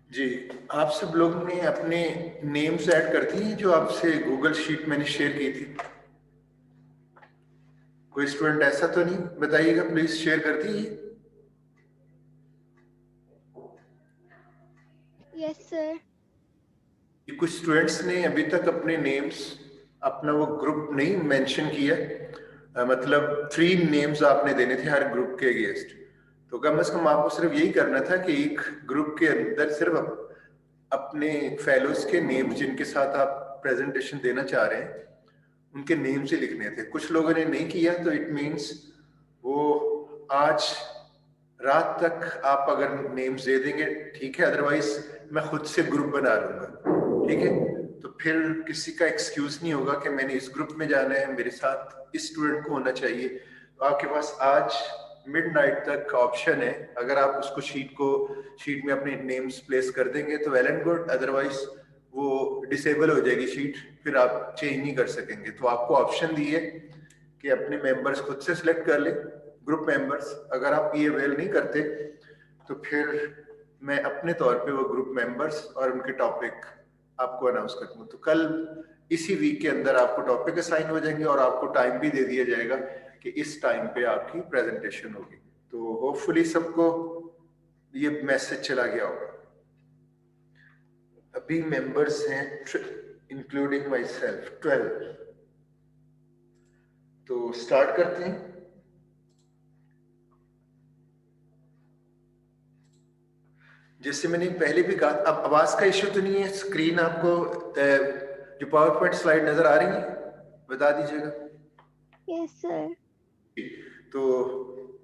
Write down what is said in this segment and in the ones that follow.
जी, आप सब लोग ने अपने नेम्स ऐड कर दिए हैं जो आपसे गूगल शीट मैंने शेयर की थी। कोई स्टूडेंट ऐसा तो नहीं? बताइएगा प्लीज, शेयर कर दिए? Yes sir. कुछ स्टूडेंट्स ने अभी तक अपने नेम्स, अपना वो ग्रुप नहीं मेंशन किया। मतलब 3 नेम्स आपने देने थे हर ग्रुप के अगेंस्ट। तो कम से कम आपको सिर्फ यही करना था कि एक ग्रुप के अंदर सिर्फ अपने फेलोज के नेम्स जिनके साथ आप प्रेजेंटेशन देना चाह रहे हैं उनके नेम्स ही लिखने थे। कुछ लोगों ने नहीं किया, तो इट मीन्स वो आज रात तक आप अगर नेम्स दे देंगे ठीक है, अदरवाइज मैं खुद से ग्रुप बना लूंगा। ठीक है, तो फिर किसी का एक्सक्यूज नहीं होगा कि मैंने इस ग्रुप में जाना है, मेरे साथ इस स्टूडेंट को होना चाहिए। तो आपके पास आज मिडनाइट तक ऑप्शन है। अगर आप उसको शीट में अपने नेम्स प्लेस कर देंगे तो वेल एंड गुड, अदरवाइज वो डिसेबल हो जाएगी शीट, फिर आप चेंज नहीं कर सकेंगे। तो आपको ऑप्शन दी है कि अपने मेंबर्स खुद से सिलेक्ट कर ले, ग्रुप मेंबर्स। अगर आप ये अवेल नहीं करते तो फिर मैं अपने तौर पे वो ग्रुप मेंबर्स और उनके टॉपिक आपको अनाउंस कर दूंगा। तो कल इसी वीक के अंदर आपको टॉपिक असाइन हो जाएंगे और आपको टाइम भी दे दिया जाएगा कि इस टाइम पे आपकी प्रेजेंटेशन होगी। तो होपफुली सबको ये मैसेज चला गया होगा। अभी मेंबर्स हैं इंक्लूडिंग माई सेल्फ 12। तो स्टार्ट करते हैं। जैसे मैंने पहले भी कहा, अब आवाज का इश्यू तो नहीं है? स्क्रीन आपको जो पावर पॉइंट स्लाइड नजर आ रही है बता दीजिएगा। Yes sir. तो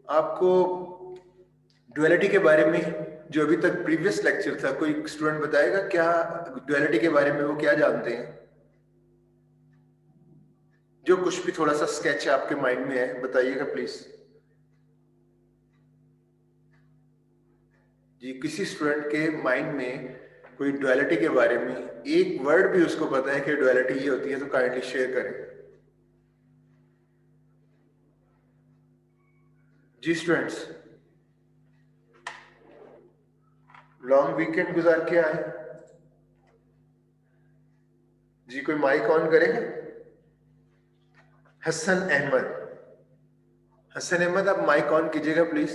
आपको डुअलिटी के बारे में जो अभी तक प्रीवियस लेक्चर था, कोई स्टूडेंट बताएगा क्या डुअलिटी के बारे में वो क्या जानते हैं? जो कुछ भी थोड़ा सा स्केच आपके माइंड में है बताइएगा प्लीज। जी, किसी स्टूडेंट के माइंड में कोई डुअलिटी के बारे में एक वर्ड भी उसको पता है कि डुअलिटी ये होती है, तो काइंडली शेयर करें। जी स्टूडेंट्स, लॉन्ग वीकेंड गुजार के आए? जी, कोई माइक ऑन करेगा? हसन अहमद, हसन अहमद आप माइक ऑन कीजिएगा प्लीज।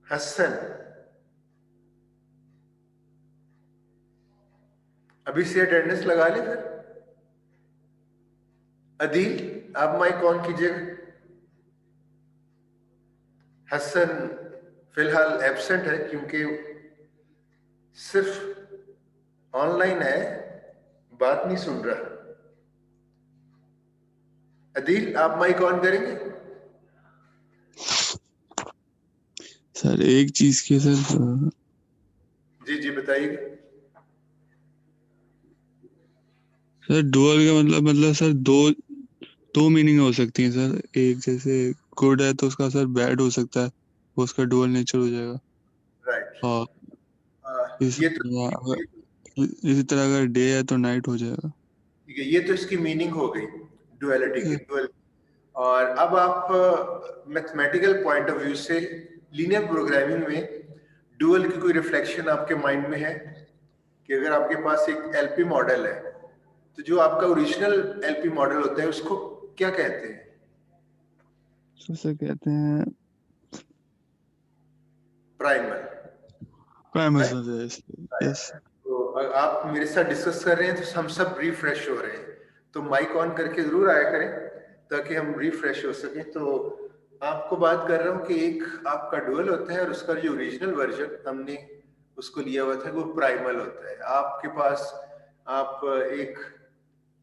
हसन, अभी से अटेंडेंस लगा ले फिर। अदील, आप माइक ऑन कीजिएगा। हसन फिलहाल एब्सेंट है क्योंकि सिर्फ ऑनलाइन है, बात नहीं सुन रहा। अदील, आप माइक ऑन करेंगे? सर एक चीज की सर, जी जी बताइए। सर डुअल का मतलब सर दो मीनिंग हो सकती है सर। एक जैसे गुड है तो उसका सर बैड हो सकता है, वो उसका डुअल नेचर हो जाएगा। राइट। और ये तो इसी तरह अगर डे है तो नाइट हो जाएगा। ठीक है, ये तो इसकी मीनिंग हो गई डुअलिटी की, डुअल। और अब आप मैथमेटिकल पॉइंट ऑफ व्यू से लीनियर प्रोग्रामिंग में डुअल की कोई रिफ्लेक्शन आपके माइंड में है? कि अगर आपके पास एक एलपी मॉडल है तो जो आपका ओरिजिनल एलपी मॉडल होता है उसको क्या कहते हैं? सर कहते हैं primal. Primary right. Sir. Yes. तो आप मेरे साथ डिस्कस कर रहे हैं तो हम सब रिफ्रेश हो रहे हैं। तो माइक ऑन करके जरूर आया करें ताकि हम रिफ्रेश हो सके। तो आपको बात कर रहा हूँ कि एक आपका डुअल होता है और उसका जो ओरिजिनल वर्जन हमने उसको लिया हुआ था वो प्राइमल होता है। आपके पास आप एक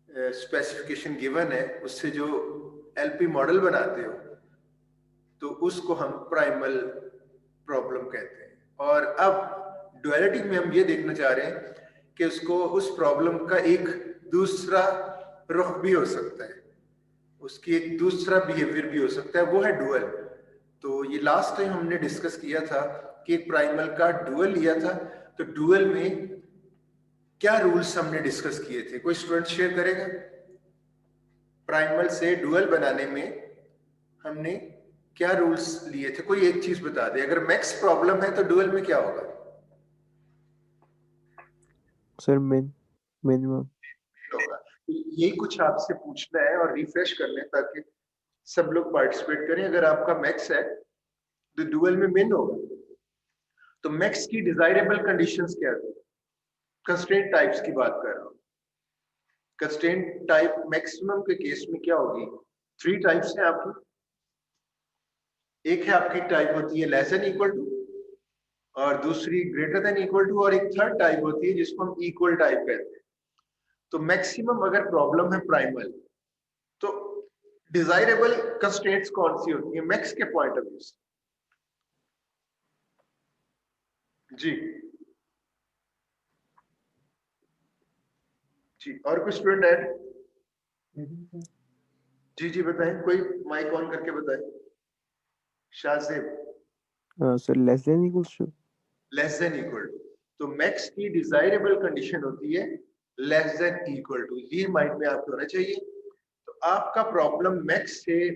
स्पेसिफिकेशन गिवन है, उससे जो एलपी मॉडल बनाते हो तो उसको हम प्राइमल प्रॉब्लम कहते हैं। और अब डुअलिटी में हम ये देखना चाह रहे हैं कि उसको उस प्रॉब्लम का एक दूसरा रुख भी हो सकता है, उसकी एक दूसरा बिहेवियर भी हो सकता है, वो है डुअल। तो ये लास्ट टाइम हमने डिस्कस किया था कि एक प्राइमल का डुअल लिया था। तो डुअल में क्या रूल्स हमने डिस्कस किए थे? कोई स्टूडेंट शेयर करेगा? प्राइमल से डुअल बनाने में हमने क्या रूल्स लिए थे? कोई एक चीज बता दे। अगर मैक्स प्रॉब्लम है तो डुअल में क्या होगा? Sir minimum. होगा। तो यही कुछ आपसे पूछना है और रिफ्रेश करना है ताकि सब लोग पार्टिसिपेट करें। अगर आपका मैक्स है तो डुअल में मिन होगा। तो मैक्स की डिजायरेबल कंडीशंस क्या थी? कंस्ट्रेंट टाइप्स की बात कर रहा हूं। कंस्ट्रेंट टाइप मैक्सिमम के केस में क्या होगी? 3 टाइप्स हैं आपकी। एक है आपकी टाइप होती है लेस देन इक्वल टू, और दूसरी ग्रेटर देन इक्वल टू, और एक थर्ड टाइप होती है जिसको हम इक्वल टाइप कहते हैं। तो मैक्सिमम अगर प्रॉब्लम है प्राइमल, तो डिजायरेबल कंस्ट्रेंट्स कौन सी होती है मैक्स के पॉइंट ऑफ व्यू से? जी जी, और कोई स्टूडेंट है? जी जी बताएं, कोई माइक ऑन करके बताएं। Shahzeb. Sir less than equals to. Less than equal to. तो मैक्स की डिजायरेबल कंडीशन होती है लेस देन इक्वल टू। ये माइंड में आपको होना चाहिए। तो आपका प्रॉब्लम मैक्स से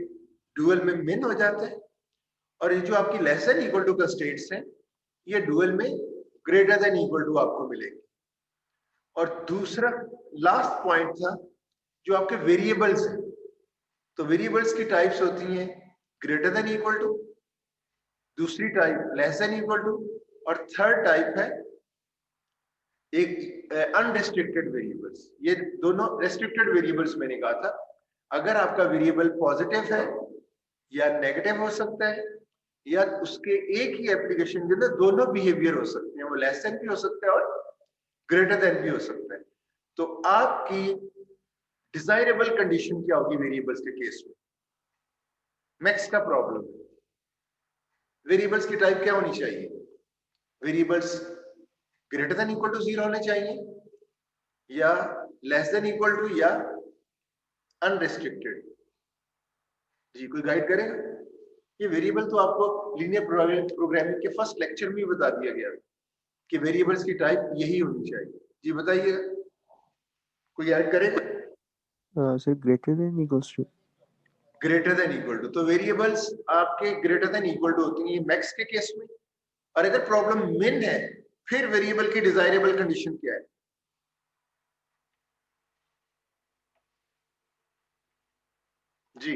डुअल में मिन हो जाता है, और ये जो आपकी less than equal to constraints हैं ये डुअल में ग्रेटर देन इक्वल टू आपको मिलेंगे। और दूसरा लास्ट पॉइंट था जो आपके वेरिएबल्स हैं। तो वेरिएबल्स की टाइप्स होती हैं ग्रेटर देन इक्वल टू, दूसरी type less than equal to, और थर्ड टाइप है एक अनरिस्ट्रिक्टेड वेरिएबल्स। ये दोनों रेस्ट्रिक्टेड वेरिएबल्स मैंने कहा था। अगर आपका वेरिएबल पॉजिटिव है या नेगेटिव हो सकता है, या उसके एक ही एप्लीकेशन के अंदर दोनों बिहेवियर हो सकते हैं, वो लेस देन भी हो सकता है और ग्रेटर देन भी हो सकता है। तो आपकी डिजायरेबल कंडीशन क्या होगी वेरिएबल्स के केस में? मैक्स का प्रॉब्लम, वेरिएबल्स की टाइप क्या होनी चाहिए? Variables greater than equal to 0 होने चाहिए, या लेस देन इक्वल टू, या अनरिस्ट्रिक्टेड? जी कोई गाइड करेगा? ये वेरिएबल तो आपको लीनियर प्रोग्रामिंग के फर्स्ट लेक्चर में ही बता दिया गया कि वेरिएबल्स की टाइप यही होनी चाहिए। जी बताइए, कोई ऐड करेगा? Sir greater than equals to. Greater than equal to. तो वेरिएबल्स आपके ग्रेटर देन इक्वल टू होती हैं मैक्स के केस में। और अगर प्रॉब्लम मिन है, फिर वेरिएबल की डिजायरेबल कंडीशन क्या है? जी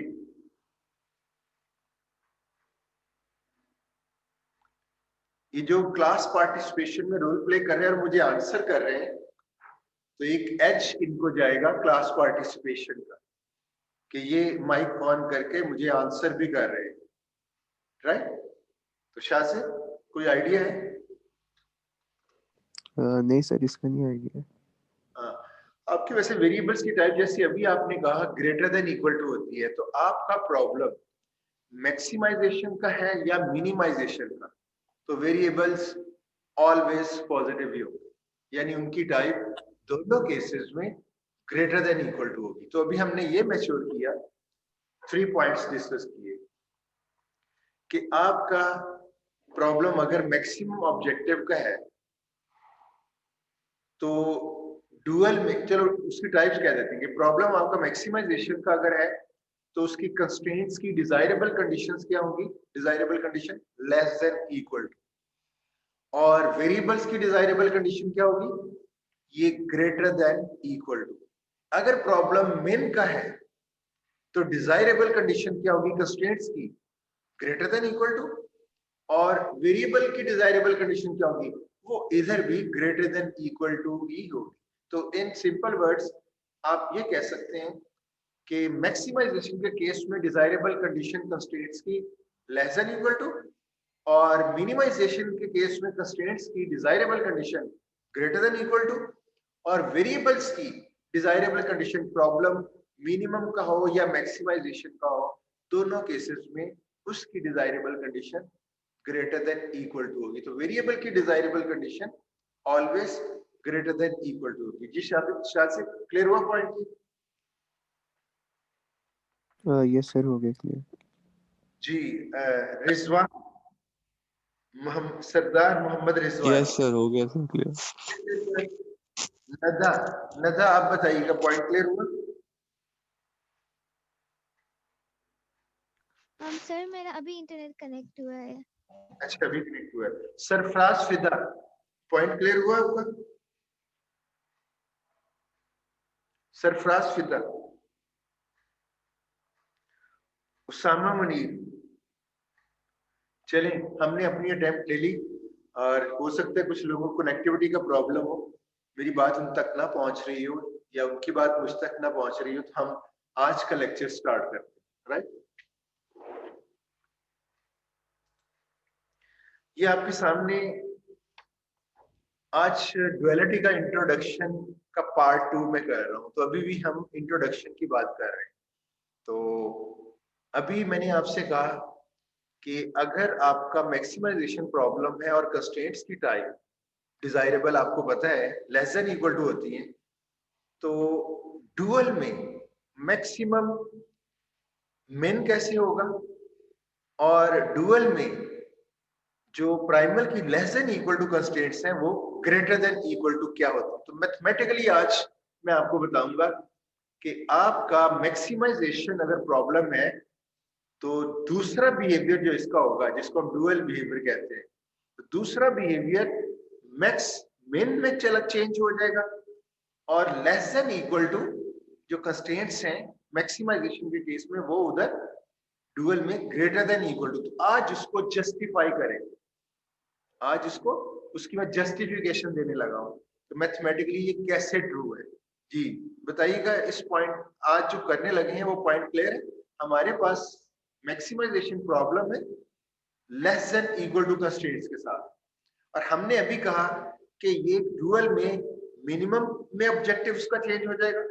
ये जो क्लास पार्टिसिपेशन में रोल प्ले कर रहे हैं और मुझे आंसर कर रहे हैं, तो एक एच इनको जाएगा क्लास पार्टिसिपेशन का कि ये माइक ऑन करके मुझे आंसर भी कर रहे हैं, राइट? तो शाह से कोई आइडिया है? नहीं सर, इसका नहीं आइडिया। हाँ, आपकी वैसे वेरिएबल्स की टाइप जैसे अभी आपने कहा ग्रेटर देन इक्वल टू होती है, तो आपका प्रॉब्लम मैक्सिमाइजेशन का है या मिनिमाइजेशन का? तो वेरिएबल्स ऑलवेज पॉजिटिव ही होगी, यानी उनकी टाइप दोनों केसेस में ग्रेटर देन इक्वल टू होगी। तो अभी हमने ये मैच्योर किया, 3 पॉइंट्स डिस्कस किए कि आपका प्रॉब्लम अगर मैक्सिमम ऑब्जेक्टिव का है तो डुअल में, चलो उसकी टाइप्स कह देते हैं कि प्रॉब्लम आपका मैक्सिमाइजेशन का अगर है तो उसकी कंस्ट्रेंट्स की डिजायरेबल कंडीशंस क्या होंगी? Desirable condition less than equal to. और वेरिएबल्स की डिजायरेबल कंडीशन क्या होगी? ये ग्रेटर देन इक्वल टू। अगर प्रॉब्लम मिन का है तो डिजायरेबल कंडीशन क्या होगी कंस्ट्रेंट्स की? Greater than equal to. और वेरिएबल की डिजायरेबल कंडीशन क्या होगी? वो इधर भी ग्रेटर देन इक्वल टू ही होगी। तो इन सिंपल वर्ड्स आप ये कह सकते हैं कि मैक्सिमाइजेशन के केस में डिजायरेबल कंडीशन कंस्ट्रेंट्स की लेस देन इक्वल टू, और मिनिमाइजेशन के केस में कंस्ट्रेंट्स की desirable condition greater than equal to, और वेरिएबल्स की डिजायरेबल कंडीशन प्रॉब्लम मिनिमम का हो या मैक्सिमाइजेशन का हो, दोनों केसेस में उसकी desirable condition greater than equal to होगी। तो वेरिएबल की desirable condition always greater than equal to होगी। जी शायद से क्लियर हुआ पॉइंट? यस सर, हो गया क्लियर। जी रिजवान, सरदार मोहम्मद रिजवान। यस सर, हो गया सर क्लियर। नदा, नदा आप बताइएगा, पॉइंट क्लियर हुआ? सर मेरा अभी इंटरनेट कनेक्ट हुआ है। अच्छा अभी कनेक्ट हुआ है। सरफराज फिदा, पॉइंट क्लियर हुआ आपका? सरफराज फिदा, उसामा मुनीर। चलें, हमने अपनी अटेम्प्ट ले ली और हो सकता है कुछ लोगों को कनेक्टिविटी का प्रॉब्लम हो, मेरी बात उन तक ना पहुंच रही हो या उनकी बात मुझ तक ना पहुंच रही हो, तो हम आज का लेक्चर स्टार्ट करते हैं। राइट, ये आपके सामने आज डुअलिटी का इंट्रोडक्शन का पार्ट 2 में कर रहा हूं। तो अभी भी हम इंट्रोडक्शन की बात कर रहे हैं। तो अभी मैंने आपसे कहा कि अगर आपका मैक्सिमाइजेशन प्रॉब्लम है और कंस्ट्रेंट्स की टाइप डिजायरेबल आपको पता है लेस देन इक्वल टू होती है, तो डुअल में मैक्सिमम मिन कैसे होगा और डुअल में जो प्राइमल की less than equal to constraints हैं वो ग्रेटर देन इक्वल टू क्या होता है। तो मैथमेटिकली आज मैं आपको बताऊंगा कि आपका मैक्सिमाइजेशन अगर प्रॉब्लम है तो दूसरा बिहेवियर जो इसका होगा, जिसको हम डुअल बिहेवियर कहते हैं, तो दूसरा बिहेवियर मैक्स मिन में चला चेंज हो जाएगा और लेस देन इक्वल टू जो कंस्ट्रेंट्स हैं मैक्सिमाइजेशन के केस में वो उधर डुअल में ग्रेटर देन इक्वल टू। तो आज उसको जस्टिफाई करेंगे, आज इसको उसकी मैं जस्टिफिकेशन देने लगा हूं। तो मैथमेटिकली ये कैसे ट्रू है जी बताइएगा। इस पॉइंट आज जो करने लगे हैं वो पॉइंट क्लियर है? हमारे पास मैक्सिमाइजेशन प्रॉब्लम है less than equal to constraints के साथ, और हमने अभी कहा कि ये डुअल में मिनिमम में ऑब्जेक्टिव्स का चेंज हो जाएगा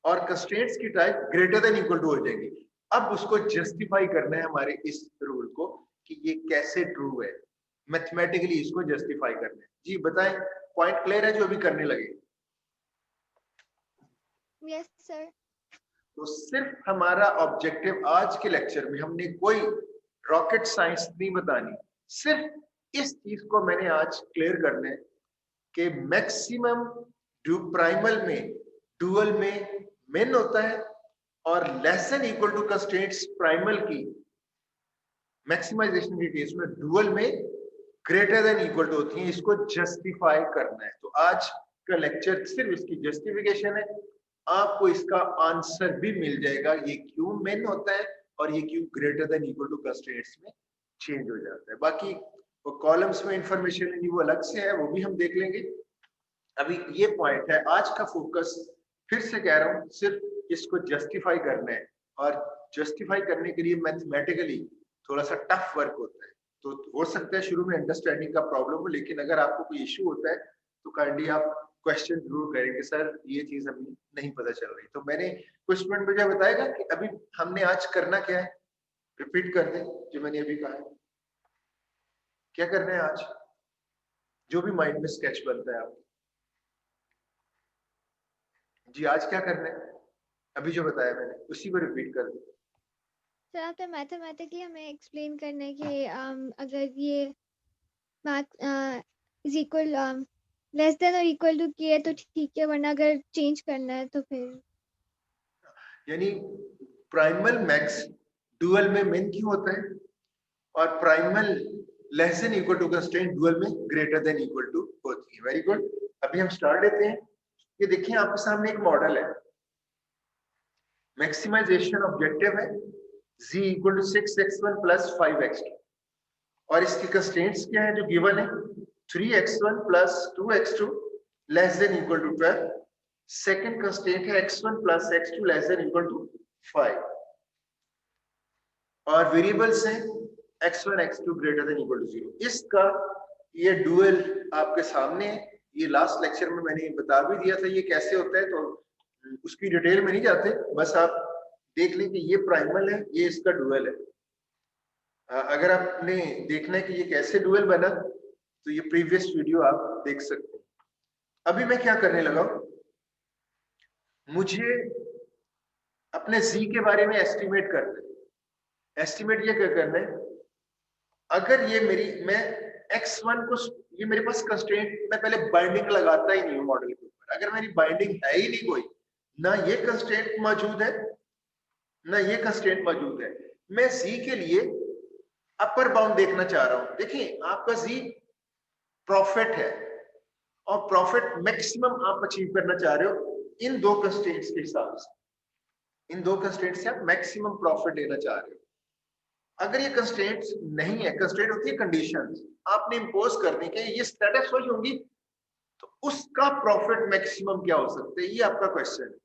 और कंस्ट्रेंट्स की type greater than equal to हो जाएगी। अब उसको जस्टिफाई करना है हमारे इस रूल को कि ये कैसे ट्रू है, मैथमेटिकली इसको जस्टिफाई करना है। जी बताएं, पॉइंट क्लियर है जो अभी करने लगे? Yes sir. तो सिर्फ हमारा ऑब्जेक्टिव आज के लेक्चर में, हमने कोई रॉकेट साइंस नहीं बतानी, सिर्फ इस चीज को मैंने आज क्लियर करना है कि मैक्सिमम प्राइमल में डुअल में मिन होता है और less than equal to constraints primal की मैक्सिमाइजेशन के केस में डुअल में ग्रेटर देन इक्वल टू होती है। इसको जस्टिफाई करना है। तो आज का लेक्चर सिर्फ इसकी जस्टिफिकेशन है, आपको इसका आंसर भी मिल जाएगा ये क्यों मिन होता है और ये क्यों greater than equal to constraints में चेंज हो जाता है। बाकी वो कॉलम्स में इंफॉर्मेशन है वो अलग से है, वो भी हम देख लेंगे। अभी ये पॉइंट है आज का फोकस, फिर से कह रहा हूं सिर्फ इसको जस्टिफाई करना है, और जस्टिफाई करने के लिए मैथमेटिकली थोड़ा सा टफ वर्क होता है। तो हो सकता है शुरू में अंडरस्टैंडिंग का प्रॉब्लम हो, लेकिन अगर आपको कोई इश्यू होता है तो काइंडली आप क्वेश्चन जरूर करेंगे, सर ये चीज हमें नहीं पता चल रही। तो मैंने कुछ मिनट मुझे बताएगा कि अभी हमने आज करना क्या है, रिपीट कर दें जो मैंने अभी कहा है। क्या करना है आज, जो भी माइंड में स्केच बनता है आप जी, आज क्या करना है अभी जो बताया मैंने उसी को रिपीट कर दें। सर आपने मैथमेटिकली हमें एक्सप्लेन करना है कि अगर ये math is equal less than और इक्वल टू किए तो ठीक है, वरना अगर चेंज करना है तो फिर यानी प्राइमल मैक्स डुअल में मिन क्यों होता है और primal less than equal to constraint dual में ग्रेटर देन इक्वल टू होती है। वेरी गुड, अभी हम स्टार्ट लेते हैं। ये देखिए आपके सामने एक मॉडल है, मैक्सिमाइजेशन ऑब्जेक्टिव है z equal to 6x1 plus 5x2 और इसकी कंस्ट्रेंट्स क्या है जो गिवन है, 3x1 plus 2x2 less than equal to 12। Second constraint है x1 plus x2 less than equal to 5 और वेरिएबल्स हैं x1 x2 greater than equal to 0। इसका ये डुअल आपके सामने है। ये लास्ट लेक्चर में मैंने बता भी दिया था ये कैसे होता है, तो उसकी डिटेल में नहीं जाते, बस आप देख लें कि ये प्राइमल है, ये इसका डुअल है। अगर आपने देखना है कि ये कैसे डुअल बना तो ये प्रीवियस वीडियो आप देख सकते हैं। अभी मैं क्या करने लगा हूं, मुझे अपने z के बारे में एस्टिमेट करना है। एस्टिमेट ये क्या करना है, अगर ये मैं x1 को, ये मेरे पास कंस्ट्रेंट, मैं पहले बाइंडिंग लगाता ही नहीं हूं मॉडल के ऊपर। अगर मेरी बाइंडिंग है ही नहीं कोई, ना ये कंस्ट्रेंट मौजूद है ना ये कंस्ट्रेंट मौजूद है, मैं जी के लिए अपर बाउंड देखना चाह रहा हूं। देखिए आपका जी प्रॉफिट है और प्रॉफिट मैक्सिमम आप अचीव करना चाह रहे हो इन दो कंस्ट्रेंट्स के हिसाब से। इन दो कंस्ट्रेंट्स से आप मैक्सिमम प्रॉफिट लेना चाह रहे हो। अगर ये कंस्ट्रेंट्स नहीं है, कंस्ट्रेंट होती है कंडीशंस, आपने इंपोज करने के ये सैटिस्फाई होंगी, तो उसका प्रॉफिट मैक्सिमम क्या हो सकता है, ये आपका क्वेश्चन है।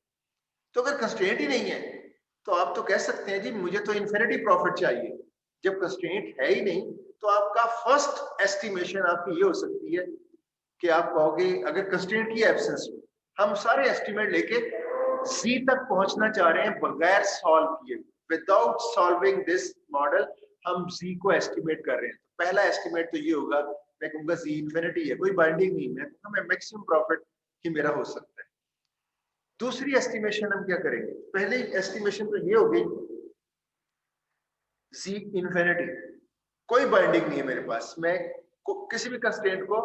तो अगर कंस्ट्रेंट ही नहीं है तो आप तो कह सकते हैं जी मुझे तो इन्फिनिटी प्रॉफिट चाहिए। जब कंस्ट्रेंट है ही नहीं तो आपका फर्स्ट एस्टिमेशन आपकी ये हो सकती है कि आप कहोगे, अगर कंस्ट्रेंट की एब्सेंस में हम सारे एस्टिमेट लेके सी तक पहुंचना चाह रहे हैं बगैर सॉल्व किए, विदाउट सॉल्विंग दिस मॉडल हम जी को एस्टिमेट कर रहे हैं। तो पहला एस्टिमेट तो ये होगा, मैं कहूंगा जी इन्फिनिटी है, कोई बाइंडिंग नहीं, मैं कहूंगा मैं मैक्सिमम प्रॉफिट ही मेरा हो सकता है। दूसरी एस्टिमेशन हम क्या करेंगे, पहले एस्टिमेशन तो ये होगी जी इन्फिनिटी, कोई बाइंडिंग नहीं है मेरे पास, मैं किसी भी कंस्ट्रेंट को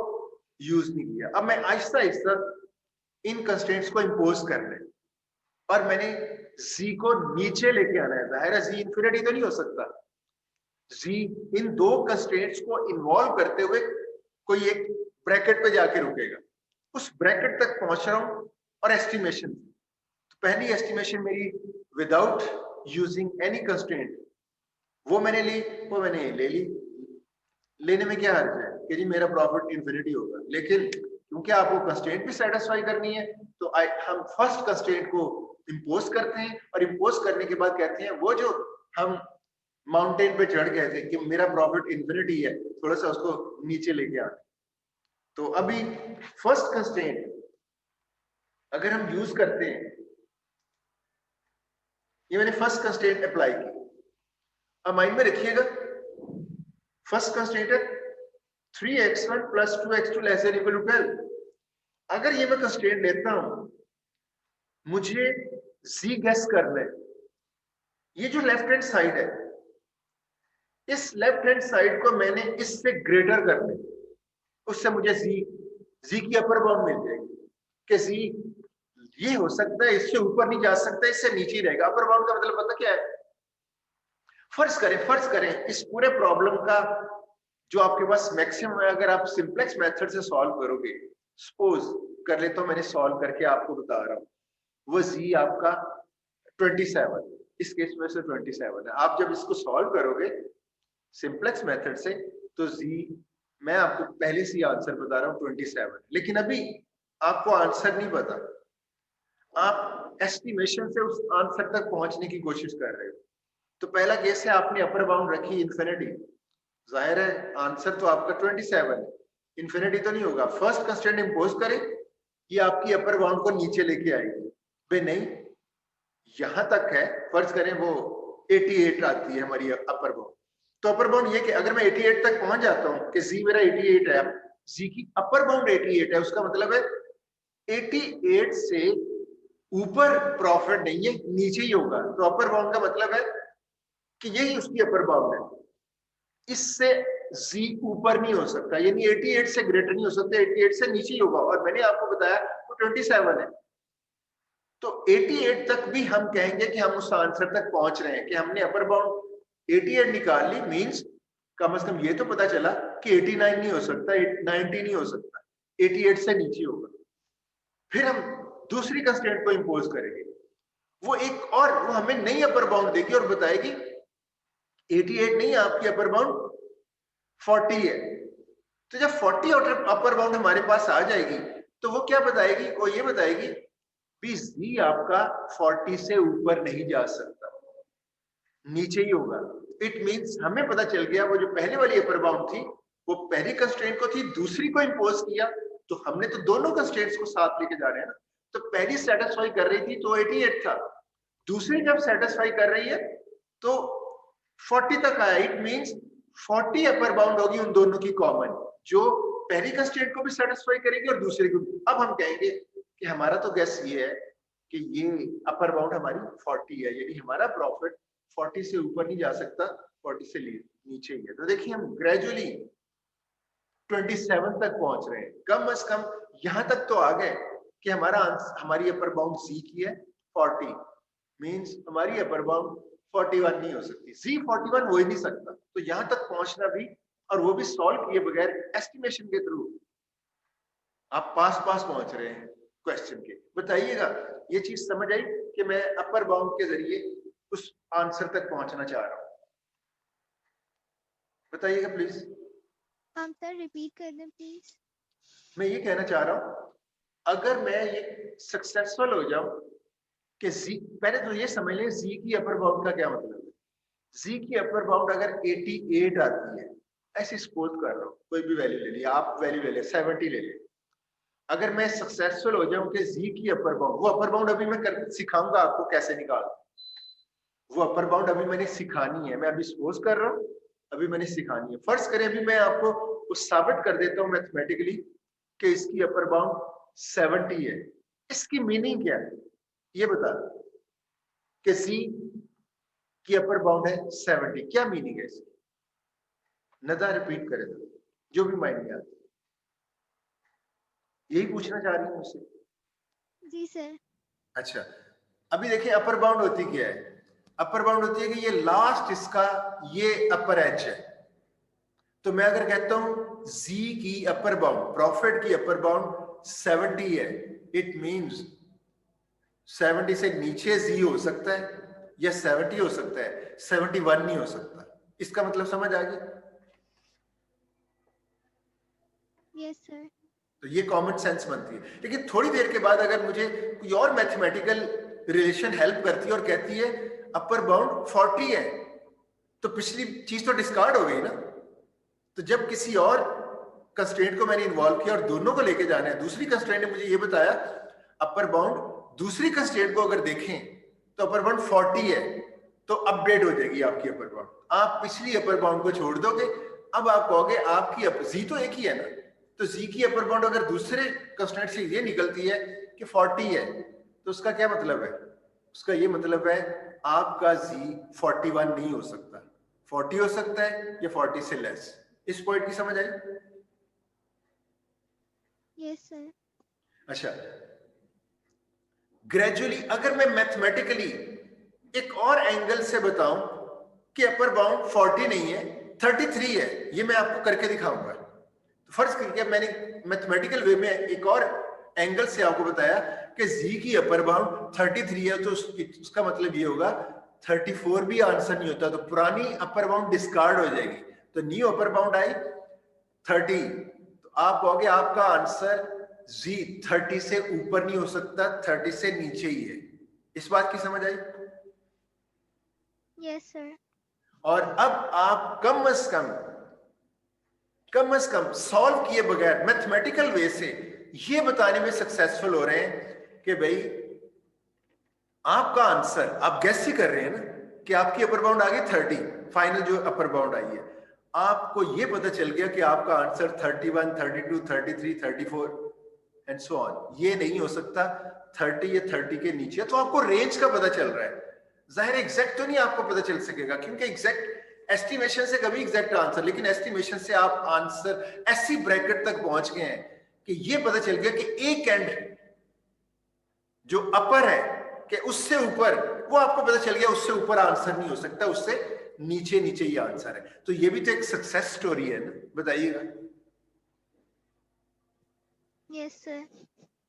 यूज नहीं किया। अब मैं आहिस्ता आहिस्ता इन कंस्ट्रेंट्स को इंपोज करना है और मैंने जी को नीचे लेके आना है। जाहिर है जी इन्फिनिटी तो नहीं हो सकता, जी इन दो कंस्ट्रेंट्स को इन्वॉल्व करते हुए कोई एक ब्रैकेट पे जाके रुकेगा, उस ब्रैकेट तक पहुंच रहा हूं। और एस्टिमेशन, तो पहली एस्टिमेशन मेरी विदाउट यूजिंग एनी कंस्ट्रेंट वो मैंने ली, वो मैंने ले ली। लेने में क्या हर्ज है कि जी मेरा प्रॉफिट इन्फिनिटी होगा, लेकिन क्योंकि आपको कंस्ट्रेंट भी सेटिस्फाई करनी है तो हम फर्स्ट कंस्ट्रेंट को इंपोज करते हैं और इंपोज करने के बाद कहते हैं वो जो हम माउंटेन पे चढ़ गए थे कि मेरा प्रॉफिट इन्फिनिटी है, थोड़ा सा उसको नीचे लेके आते। तो अभी फर्स्ट कंस्ट्रेंट अगर हम यूज करते हैं, ये मैंने फर्स्ट कंस्ट्रेंट अप्लाई की, अब माइंड में रखिएगा फर्स्ट कंस्ट्रेंट है 3x1 + 2x2 ≤ 12। अगर ये मैं कंस्ट्रेंट लेता हूं, मुझे जी गेस करना है, ये जो लेफ्ट हैंड साइड है, इस लेफ्ट हैंड साइड को मैंने इससे ग्रेटर करना है, उससे मुझे जी की अपर बाउंड मिल जाएगी कि जी ये हो सकता है, इससे ऊपर नहीं जा सकता, इससे नीचे ही रहेगा। अपर बाउंड का मतलब पता क्या है, फर्ज करें इस पूरे प्रॉब्लम का जो आपके पास मैक्सिमम है, अगर आप सिंपलेक्स मेथड से सॉल्व करोगे, सपोज कर ले तो मैंने सॉल्व करके आपको बता रहा हूं, वो जी आपका 27, इस केस में से 27 है। आप जब इसको सॉल्व करोगे सिंपलेक्स मेथड से तो जी, मैं आपको पहले से ही आंसर बता रहा हूं 27, लेकिन अभी आपको आंसर नहीं पता, आप एस्टिमेशन से उस आंसर तक पहुंचने की कोशिश कर रहे हो। तो पहला केस है आपने अपर बाउंड रखी इन्फिनिटी, जाहिर है आंसर तो आपका 27 है, इन्फिनिटी तो नहीं होगा। फर्स्ट कंस्ट्रेंट इंपोज करें, ये आपकी अपर बाउंड को नीचे लेके आएगी, बे नहीं यहां तक है, फर्ज करें वो 88 आती है हमारी अपर बाउंड, तो अपर बाउंड ये कि अगर मैं 88 तक पहुंच जाता हूं कि जी मेरा 88 है, जी की अपर बाउंड 88 है, उसका मतलब है 88 से ऊपर प्रॉफिट नहीं है, नीचे ही होगा। तो अपर बाउंड का मतलब है कि यही उसकी अपर बाउंड है, इससे जी ऊपर नहीं हो सकता, यानी 88 से ग्रेटर नहीं हो सकता, 88 से नीचे ही होगा। और मैंने आपको बताया वो 27 है, तो 88 तक भी हम कहेंगे कि हम उस आंसर तक पहुंच रहे हैं कि हमने अपर बाउंड 88 निकाल ली, मींस कम से कम ये तो पता चला कि 89 नहीं हो सकता, 90 नहीं हो सकता, 88 से नीचे होगा। फिर हम दूसरी कंस्ट्रेंट को इंपोज करेंगे, वो एक और वो हमें नई अपर बाउंड देगी और बताएगी 88 नहीं, आपकी अपर बाउंड 40 है। तो जब 40 अपर बाउंड हमारे पास आ जाएगी तो वो क्या बताएगी, वो ये बताएगी भी जी आपका 40 से ऊपर नहीं जा सकता, नीचे ही होगा। इट मींस हमें पता चल गया वो जो पहले वाली अपर बाउंड थी वो पहली कंस्ट्रेंट को थी, दूसरी को इंपोज किया, तो हमने तो दोनों कंस्ट्रेंट्स को साथ लेके जा रहे हैं ना। तो पहली सेटिस्फाई कर रही थी तो 88 था, दूसरी जब सेटिस्फाई कर रही है तो 40 तक आया। इट मींस 40 अपर बाउंड होगी उन दोनों की कॉमन, जो पहली कंस्ट्रेंट को भी सेटिस्फाई करेगी और दूसरी को भी। अब हम कहेंगे कि हमारा तो गैस ये है कि ये अपर बाउंड हमारी 40 है, यानी हमारा प्रॉफिट 40 से ऊपर नहीं जा सकता, 40 से नीचे ही है। तो देखिए हम ग्रेजुअली 27 तक पहुंच रहे हैं, कम से कम यहां तक तो आ गए कि हमारी अपर बाउंड सी की है 40, मींस हमारी अपर बाउंड 41 नहीं हो सकती, Z 41 हो ही नहीं सकता। तो यहां तक पहुंचना भी, और वो भी सॉल्व किए बगैर एस्टिमेशन के थ्रू, आप पास पहुंच रहे हैं क्वेश्चन के। बताइएगा ये चीज समझ आई कि मैं अपर बाउंड के जरिए उस आंसर तक पहुंचना चाह रहा हूं? बताइएगा प्लीज। सर रिपीट कर दें प्लीज। मैं ये कहना चाह रहा हूं, अगर मैं ये सक्सेसफुल हो जाऊं कि Z, पहले तो ये समझ लें Z की अपर बाउंड का क्या मतलब है। Z की अपर बाउंड अगर 88 आती है, ऐसे सपोज कर रहा हूं, कोई भी वैल्यू ले ली, आप वैल्यू ले ले 70 ले ले। अगर मैं सक्सेसफुल हो जाऊं कि Z की अपर बाउंड, वो अपर बाउंड अभी मैं सिखाऊंगा आपको कैसे निकाल, वो अपर बाउंड अभी मैंने सिखानी है, मैं अभी सपोज कर रहा हूं, अभी मैंने सिखानी है। फर्स्ट करें अभी मैं आपको उस साबित कर देता हूं मैथमेटिकली कि इसकी अपर बाउंड 70 है। इसकी मीनिंग क्या है ये बता, कि Z की अपर बाउंड है 70, क्या मीनिंग है इसकी? नदा रिपीट करे तो जो भी माइंड में आता, यही पूछना चाह रही हूँ मुझसे। जी सर। अच्छा, अभी देखिए अपर बाउंड होती क्या है। अपर बाउंड होती है कि ये लास्ट इसका ये अपर एज है। तो मैं अगर कहता हूं Z की अपर बाउंड, प्रॉफिट की अपर बाउंड 70 है, इट मींस 70 से नीचे Z हो सकता है या 70 हो सकता है, 71 नहीं हो सकता। इसका मतलब समझ आ गया? Yes sir. तो ये कॉमन सेंस बनती है। लेकिन थोड़ी देर के बाद अगर मुझे कोई और मैथमेटिकल रिलेशन हेल्प करती है और कहती है अपर बाउंड 40 है, तो पिछली चीज तो डिस्कार्ड हो गई ना। तो जब किसी और कंस्ट्रेंट को मैंने इन्वॉल्व किया और दोनों को लेके जाना है, दूसरी कंस्ट्रेंट ने मुझे ये बताया अपर बाउंड, दूसरी कंस्ट्रेंट को अगर देखें तो अपर बाउंड 40 है, तो अपडेट हो जाएगी आपकी अपर बाउंड। आप पिछली अपर बाउंड को छोड़ दोगे, अब आप कहोगे आपकी Z तो एक ही है ना, तो Z की अपर बाउंड अगर दूसरे कंस्ट्रेंट से ये निकलती है कि 40 है, तो उसका क्या मतलब है? उसका ये मतलब है आपका Z 41 नहीं हो सकता, 40 हो सकता है या 40 से लेस। इस पॉइंट की समझ आई? Yes sir. अच्छा, ग्रेजुअली अगर मैं मैथमेटिकली एक और एंगल से बताऊं कि अपर बाउंड 40 नहीं है 33 है, ये मैं आपको करके दिखाऊंगा। तो फर्ज करके मैंने मैथमेटिकल वे में एक और एंगल से आपको बताया कि Z की अपर बाउंड 33 है, तो उसका मतलब ये होगा 34 भी आंसर नहीं होता, तो पुरानी अपर बाउंड डिस्कार्ड हो जाएगी, तो न्यू अपर बाउंड आई 30। तो आप कहोगे आपका आंसर Z 30 से ऊपर नहीं हो सकता, 30 से नीचे ही है। इस बात की समझ आई? Yes sir. और अब आप कम से कम सॉल्व किए बगैर मैथमेटिकल वे से ये बताने में सक्सेसफुल हो रहे हैं कि भाई आपका आंसर, आप गैस ही कर रहे हैं ना कि आपकी अपर बाउंड आ गई 30, फाइनल जो अपर बाउंड आई है, आपको ये पता चल गया कि आपका आंसर 31, 32, 33, 34 एंड सो ऑन। ये नहीं हो सकता 30 या 30 के नीचे, तो आपको रेंज का पता चल रहा है। जाहिर एग्जैक्ट तो नहीं आपको पता चल सकेगा, क्योंकि एग्जैक्ट एस्टिमेशन से कभी एग्जैक्ट आंसर, लेकिन एस्टिमेशन से आप आंसर ऐसी ब्रैकेट तक पहुंच गए हैं कि ये पता चल गया कि एक एंड जो अपर है कि उससे ऊपर, वो आपको पता चल गया उससे ऊपर आंसर नहीं हो सकता, उससे नीचे नीचे ही आंसर है। तो ये भी तो एक सक्सेस स्टोरी है ना, बताइएगा। Yes sir.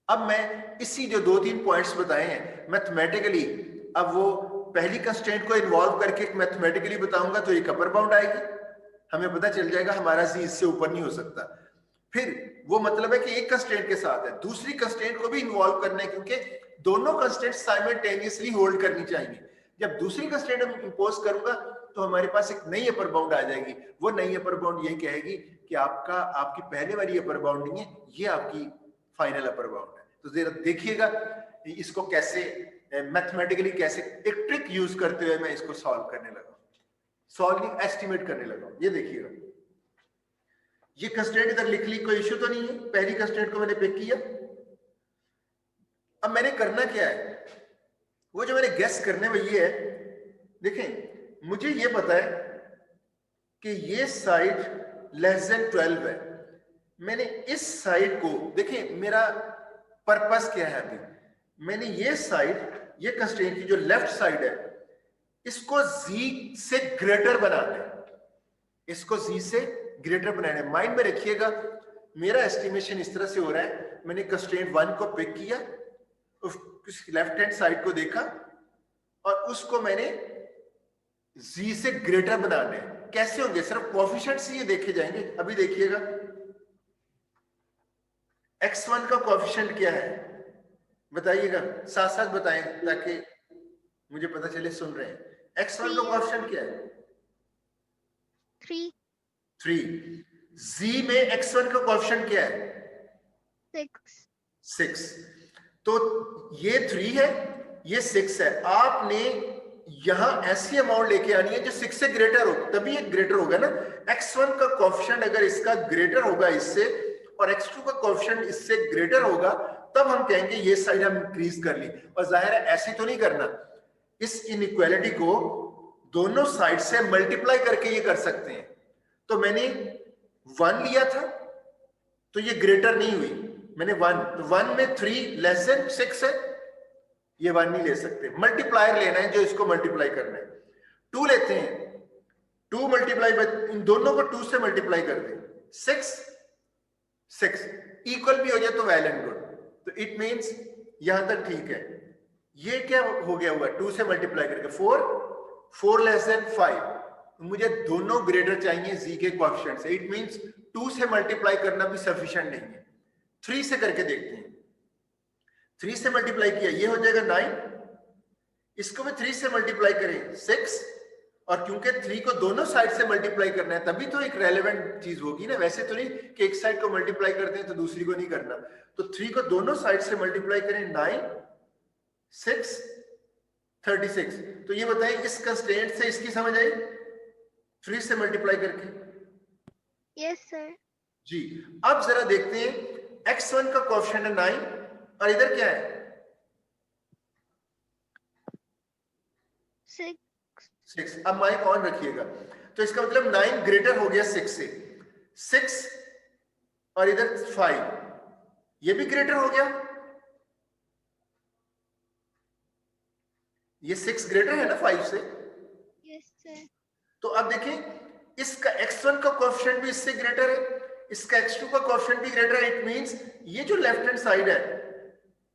अब मैं इसी जो 2-3 पॉइंट्स बताए हैं मैथमेटिकली, अब वो पहली कंस्ट्रेंट को इन्वॉल्व करके मैथमेटिकली बताऊंगा तो एक अपर बाउंड आएगी, हमें पता चल जाएगा हमारा Z इससे ऊपर नहीं हो सकता। फिर वो मतलब है कि एक कंस्ट्रेंट के साथ है, दूसरी कंस्ट्रेंट को भी इन्वॉल्व करना है, क्योंकि दोनों कंस्ट्रेंट साइमल्टेनियसली होल्ड करनी चाहिए। जब दूसरी कंस्ट्रेंट हम इंपोज करूंगा तो हमारे पास एक नई अपर बाउंड आ जाएगी। वो नई अपर बाउंड ये कहेगी कि आपकी पहले वाली अपर बाउंड नहीं है, ये आपकी फाइनल अपर बाउंड है। तो जरा देखिएगा इसको कैसे मैथमेटिकली कैसे एक ट्रिक यूज करते हुए मैं इसको सॉल्व करने लगा, सॉल्विंग एस्टिमेट करने लगा। ये देखिएगा, ये कंस्ट्रेंट इधर लिख ली, कोई इश्यू तो नहीं है, पहली कंस्ट्रेंट को मैंने पिक किया। अब मैंने करना क्या है, वो जो मैंने गेस करने में ये है, देखें मुझे ये पता है कि ये साइड लेस देन 12 है। मैंने इस साइड को, देखें मेरा पर्पस क्या है, अभी मैंने ये साइड, ये कंस्ट्रेंट की जो लेफ्ट साइड है, इसको z से ग्रेटर बनाना है, इसको z से ग्रेटर बनाना है। माइंड में रखिएगा, मेरा एस्टिमेशन इस तरह से हो रहा है, मैंने कंस्ट्रेंट 1 को पिक किया, उस लेफ्ट हैंड साइड को देखा और उसको मैंने z से ग्रेटर बनाना है। कैसे होंगे? सिर्फ कोएफिशिएंट्स ये देखे जाएंगे। अभी देखिएगा x1 का कोएफिशिएंट क्या है बताइएगा, साथ साथ बताएं ताकि मुझे पता चले सुन रहे हैं। x1 का कोएफिशिएंट क्या है? 3 3। z में x1 का कोएफिशिएंट क्या है? 6 तो ये 3 है, ये 6 है। आपने यहां ऐसी अमाउंट लेके आनी है जो 6 से ग्रेटर हो, तभी ये ग्रेटर होगा ना। x1 का कोएफिशिएंट अगर इसका ग्रेटर होगा इससे और x2 का कोएफिशिएंट इससे ग्रेटर होगा, तब हम कहेंगे ये साइड हम इंक्रीज कर ली। और जाहिर है ऐसे तो नहीं करना, इस इनइक्वालिटी को दोनों साइड से मल्टीप्लाई करके ये कर सकते हैं। तो मैंने 1 लिया था तो ये ग्रेटर नहीं हुई, मैंने 1, तो 1 में 3 लेस देन 6 है, ये 1 नहीं ले सकते। मल्टीप्लायर लेना है जो इसको मल्टीप्लाई करना है। 2 लेते हैं, 2 मल्टीप्लाई, इन दोनों को 2 से मल्टीप्लाई कर दें, 6 इक्वल भी हो जाए तो वेल एंड गुड। तो इट मींस यहां तक ठीक है। ये क्या हो गया हुआ 2 से मल्टीप्लाई करके 4 लेस देन 5, मुझे दोनों ग्रेटर चाहिए z के कोएफिशिएंट से। इट मींस 2 से मल्टीप्लाई करना भी सफिशिएंट नहीं है। 3 से करके देखते हैं, 3 से मल्टीप्लाई किया ये हो जाएगा 9, इसको भी 3 से मल्टीप्लाई करें 6, और क्योंकि 3 को दोनों साइड से मल्टीप्लाई करना है तभी तो एक रेलेवेंट चीज होगी ना, वैसे तो नहीं कि एक साइड को मल्टीप्लाई करते हैं तो दूसरी को नहीं करना। तो 3 को दोनों साइड से मल्टीप्लाई करें 9, 6, 36। तो ये बताएं इस कंस्ट्रेंट से इसकी समझ आई 3 से मल्टीप्लाई करके? Yes sir. जी। अब जरा देखते हैं x1 का कोएफिशिएंट है 9 और इधर क्या है 6। अब माइक ऑन रखिएगा, तो इसका मतलब 9 ग्रेटर हो गया 6 से, 6 और इधर 5 ये भी ग्रेटर हो गया, ये 6 ग्रेटर है ना 5 से। Yes sir. तो अब देखें इसका x1 का कोएफिशिएंट भी इससे ग्रेटर है, इसका x2 का कोएफिशिएंट भी ग्रेटर है। इट मींस ये जो लेफ्ट हैंड साइड है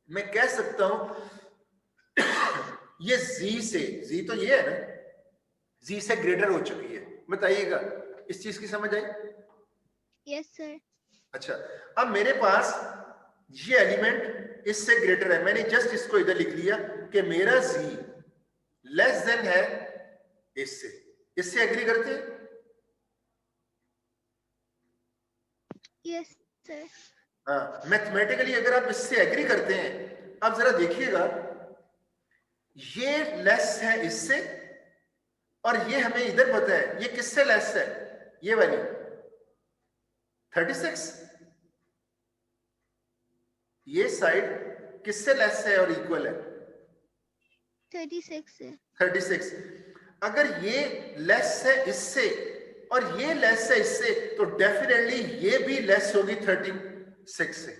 मैं कह सकता हूं ये z से, z तो ये है ना, z से ग्रेटर हो चुकी है। बताइएगा इस चीज की समझ आई? Yes sir. अच्छा, अब मेरे पास ये एलिमेंट इससे ग्रेटर है, मैंने जस्ट इसको इधर लिख लिया कि मेरा z लेस देन है इससे। इससे एग्री करते हैं? Yes sir. हाँ, मैथमेटिकली अगर आप इससे एग्री करते हैं, अब जरा देखिएगा ये लेस है इससे और ये हमें इधर पता है ये किससे लेस है, ये वाली 36। ये साइड किससे लेस है और इक्वल है? 36 से। 36। अगर ये लेस है इससे और ये लेस है इससे तो डेफिनेटली ये भी लेस होगी 36 से।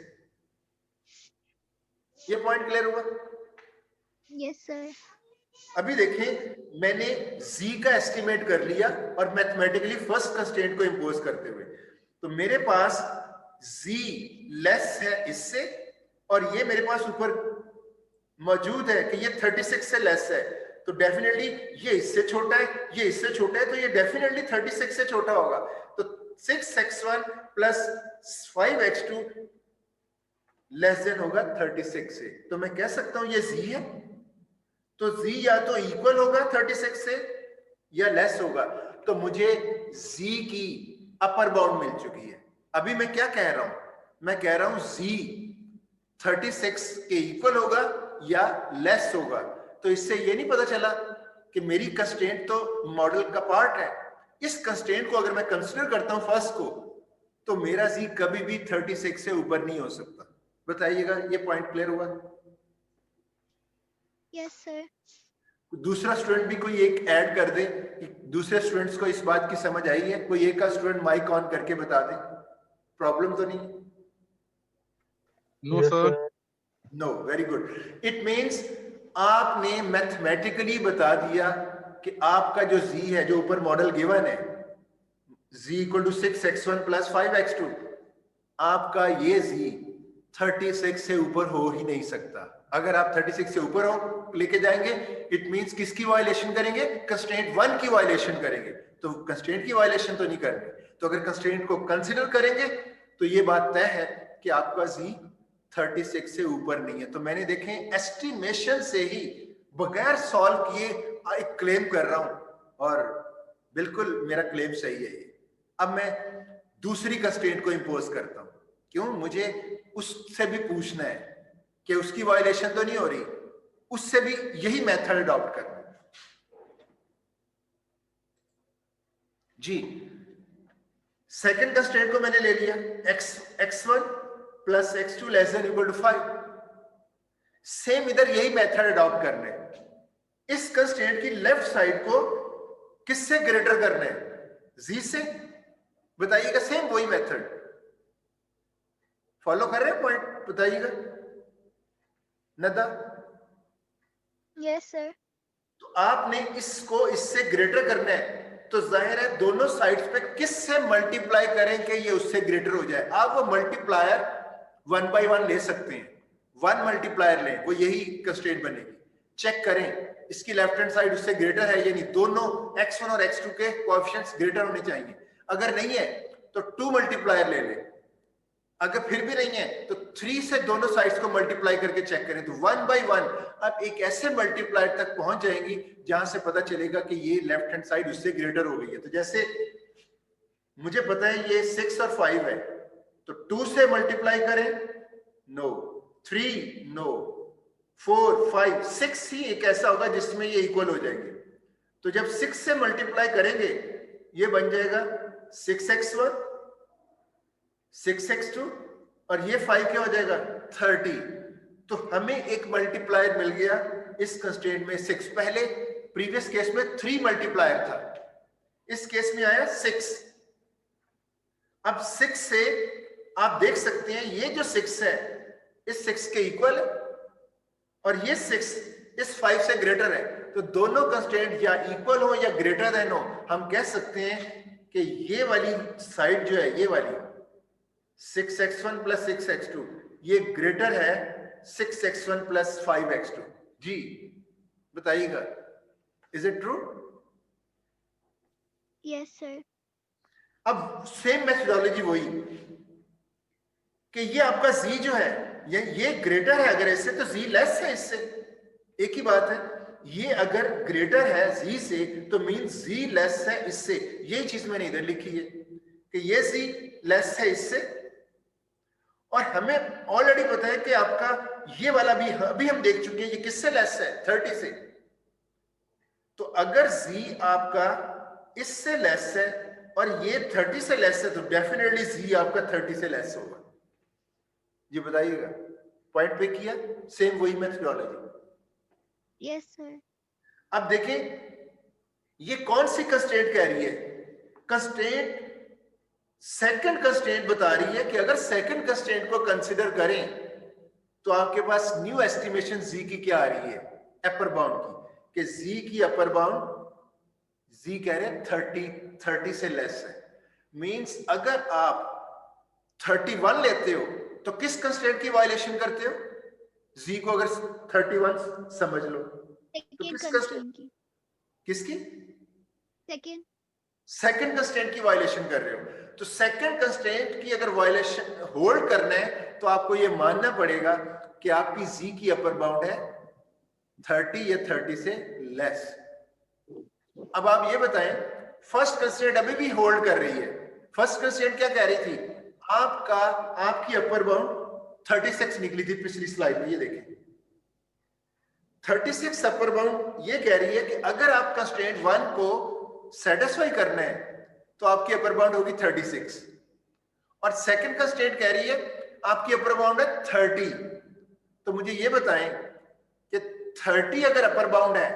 ये पॉइंट क्लियर हुआ? Yes sir. अभी देखें मैंने z का एस्टिमेट कर लिया और मैथमेटिकली फर्स्ट कंस्ट्रेंट को इंपोज करते हुए, तो मेरे पास z लेस है इससे और ये मेरे पास ऊपर मौजूद है कि ये 36 से लेस है, तो डेफिनेटली ये इससे छोटा है, ये इससे छोटा है, तो ये डेफिनेटली 36 से छोटा होगा। तो 6x1 plus 5x2 less than होगा 36 से। तो मैं कह सकता हूं ये z है, तो z या तो इक्वल होगा 36 से या लेस होगा। तो मुझे z की अपर बाउंड मिल चुकी है। अभी मैं क्या कह रहा हूं? मैं कह रहा हूं z 36 के इक्वल होगा या लेस होगा। तो इससे ये नहीं पता चला कि मेरी कंस्ट्रेंट तो मॉडल का पार्ट है, इस कंस्ट्रेंट को अगर मैं कंसीडर करता हूं फर्स्ट को, तो मेरा z कभी भी 36 से ऊपर नहीं हो सकता। बताइएगा ये पॉइंट क्लियर हुआ? Yes sir. दूसरा स्टूडेंट भी कोई एक ऐड कर दे, दूसरे स्टूडेंट्स को इस बात की समझ आई है? कोई एक का स्टूडेंट माइक ऑन करके बता दे, प्रॉब्लम तो नहीं? No sir. No, very good. It means आपने मैथमेटिकली बता दिया कि आपका जो z है, जो ऊपर मॉडल गिवन है, z equal to 6x1 plus 5x2, आपका ये z 36 से ऊपर हो ही नहीं सकता। अगर आप 36 से ऊपर हो लेके जाएंगे, इट मींस किसकी वायलेशन करेंगे? कंस्ट्रेंट 1 की वायलेशन करेंगे। तो कंस्ट्रेंट की वायलेशन तो नहीं करनी। तो अगर कंस्ट्रेंट को कंसीडर करेंगे तो ये बात तय है कि आपका z 36 से ऊपर नहीं है। तो मैंने देखें एस्टिमेशन से ही बगैर सॉल्व किए एक क्लेम कर रहा हूं और बिल्कुल मेरा क्लेम सही है ये। अब मैं दूसरी कंस्ट्रेंट को इंपोज करता हूं। क्यों? मुझे उससे भी पूछना है कि उसकी वायलेशन तो नहीं हो रही, उससे भी यही मेथड अडॉप्ट करना है। जी, सेकंड कंस्ट्रेंट को मैंने ले लिया, x1 plus x2 less than equal to 5। Same इधर यही मेथड अडॉप्ट करना है। इस कंस्ट्रेंट की लेफ्ट साइड को किससे ग्रेटर करना है? z से। बताइएगा, सेम वही मेथड फॉलो कर रहे हैं? पॉइंट बताइएगा नदा। Yes sir. तो आपने इसको इससे ग्रेटर करना है, तो जाहिर है दोनों साइड्स पे किससे मल्टीप्लाई करें कि ये उससे ग्रेटर हो जाए। आप वो मल्टीप्लायर 1 बाई 1 ले सकते हैं, 1 मल्टीप्लायर लें, वो यही कंस्ट्रेंट बनेगी। चेक करें इसकी लेफ्ट हैंड साइड उससे ग्रेटर है या नहीं। दोनों x1 और x2 के कोएफिशिएंट्स ग्रेटर होने चाहिए। अगर नहीं है तो 2 मल्टीप्लायर ले लें। अगर फिर भी नहीं है तो 3 से दोनों साइड्स को मल्टीप्लाई करके चेक करें। तो 1 बाई 1 आप एक ऐसे मल्टीप्लायर तक पहुंच जाएंगी जहां से पता चलेगा कि ये लेफ्ट हैंड साइड उससे ग्रेटर हो गई है। तो जैसे मुझे पता है ये 6 और 5 है, तो 2 से मल्टीप्लाई करें, नो, 3 नो, 4 5 6 ही एक ऐसा होगा जिसमें ये इक्वल हो जाएंगे। तो जब 6 से मल्टीप्लाई करेंगे ये बन जाएगा 6x1 6x2 और ये 5 क्या हो जाएगा? 30। तो हमें एक मल्टीप्लायर मिल गया इस कंस्ट्रेंट में 6। पहले प्रीवियस केस में 3 मल्टीप्लायर था, इस केस में आया 6। अब 6 से आप देख सकते हैं ये जो 6 है इस 6 के इक्वल है और ये 6 इस 5 से ग्रेटर है। तो दोनों कंस्ट्रेंट या इक्वल हो या ग्रेटर देन हो, हम कह सकते हैं कि ये वाली साइड जो है, ये वाली 6x1 प्लस 6x2, ये ग्रेटर है 6x1 प्लस 5x2। जी बताइएगा, is it true? Yes sir. अब सेम मेथोडोलॉजी वही कि ये आपका z जो है ये ग्रेटर है अगर इससे, तो z लेस है इससे। एक ही बात है, ये अगर ग्रेटर है z से तो मीन z लेस है इससे। ये चीज मैंने इधर लिखी है कि ये z लेस है इससे। और हमें ऑलरेडी पता है कि आपका ये वाला भी अभी हम देख चुके हैं ये किससे लेस है? 30 से। तो अगर z आपका इससे लेस है और ये 30 से लेस है तो डेफिनेटली z आपका 30 से लेस होगा। ये बताइएगा, पॉइंट पे किया, सेम वही मेथोडोलॉजी। Yes sir. अब देखें ये कौन सी कंस्ट्रेंट कह रही है? कंस्ट्रेंट सेकंड कंस्ट्रेंट बता रही है कि अगर सेकंड कंस्ट्रेंट को कंसीडर करें तो आपके पास न्यू एस्टिमेशन z की क्या आ रही है? अपर बाउंड की, कि z की अपर बाउंड z कह रहे हैं 30 से लेस है। मींस अगर आप 31 लेते हो तो किस कंस्ट्रेंट की वायलेशन करते हो? z को अगर 31 समझ लो तो किस कंस्ट्रेंट की? किसकी? सेकंड कंस्ट्रेंट की वायलेशन कर रहे हो। तो सेकंड कंस्ट्रेंट की अगर वायलेशन होल्ड करना है तो आपको ये मानना पड़ेगा कि आपकी z की अपर बाउंड है 30 या 30 से लेस। अब आप ये बताएं, फर्स्ट कंस्ट्रेंट अभी भी होल्ड कर रही है। फर्स्ट कंस्ट्रेंट क्या कह रही थी? आपकी अपर बाउंड 36 निकली थी पिछली स्लाइड में, ये देखें 36 अपर बाउंड ये कह रही है कि अगर आप कंस्ट्रेंट 1 को सेटिस्फाई करना है तो आपकी अपर बाउंड होगी 36 और सेकंड कंस्ट्रेंट कह रही है आपकी अपर बाउंड है 30। तो मुझे ये बताएं कि 30 अगर अपर बाउंड है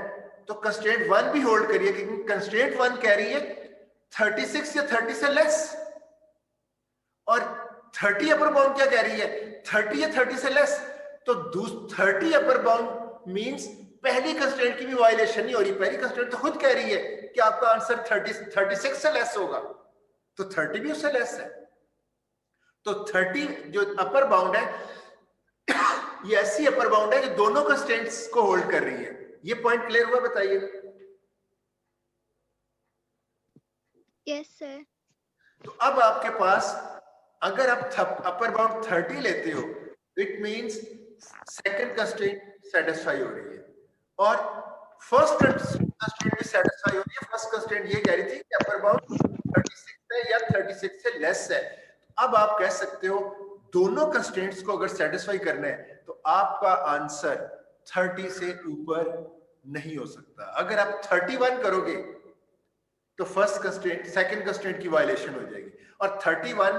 तो कंस्ट्रेंट 1 भी होल्ड करिए, क्योंकि कंस्ट्रेंट 1 कह रही है 36 या 30 से लेस और 30 अपर बाउंड क्या कह रही है? 30 या 30 से लेस। तो 30 अपर बाउंड मींस पहली कंस्ट्रेंट की भी वायलेशन नहीं हो रही, पहली कंस्ट्रेंट तो खुद कह रही है कि आपका आंसर 36 से लेस होगा, तो 30 भी उससे लेस है। तो 30 जो अपर बाउंड है ये ऐसी अपर बाउंड है जो दोनों कंस्ट्रेंट्स को होल्ड कर रही है। ये पॉइंट क्लियर हुआ? बताइए। Yes sir. तो अब आपके पास अगर आप अपर बाउंड 30 लेते हो, it means second constraint satisfy हो रही है और फर्स्ट कंस्ट्रेंट भी सेटिस्फाई हो रही है। फर्स्ट कंस्ट्रेंट ये कह रही थी कि अपर बाउंड 36 है या 36 से लेस है। अब आप कह सकते हो दोनों कंस्ट्रेंट्स को अगर सेटिस्फाई करना है तो आपका आंसर 30 से ऊपर नहीं हो सकता। अगर आप 31 करोगे तो फर्स्ट कंस्ट्रेंट सेकंड कंस्ट्रेंट की वायलेशन हो जाएगी, और 31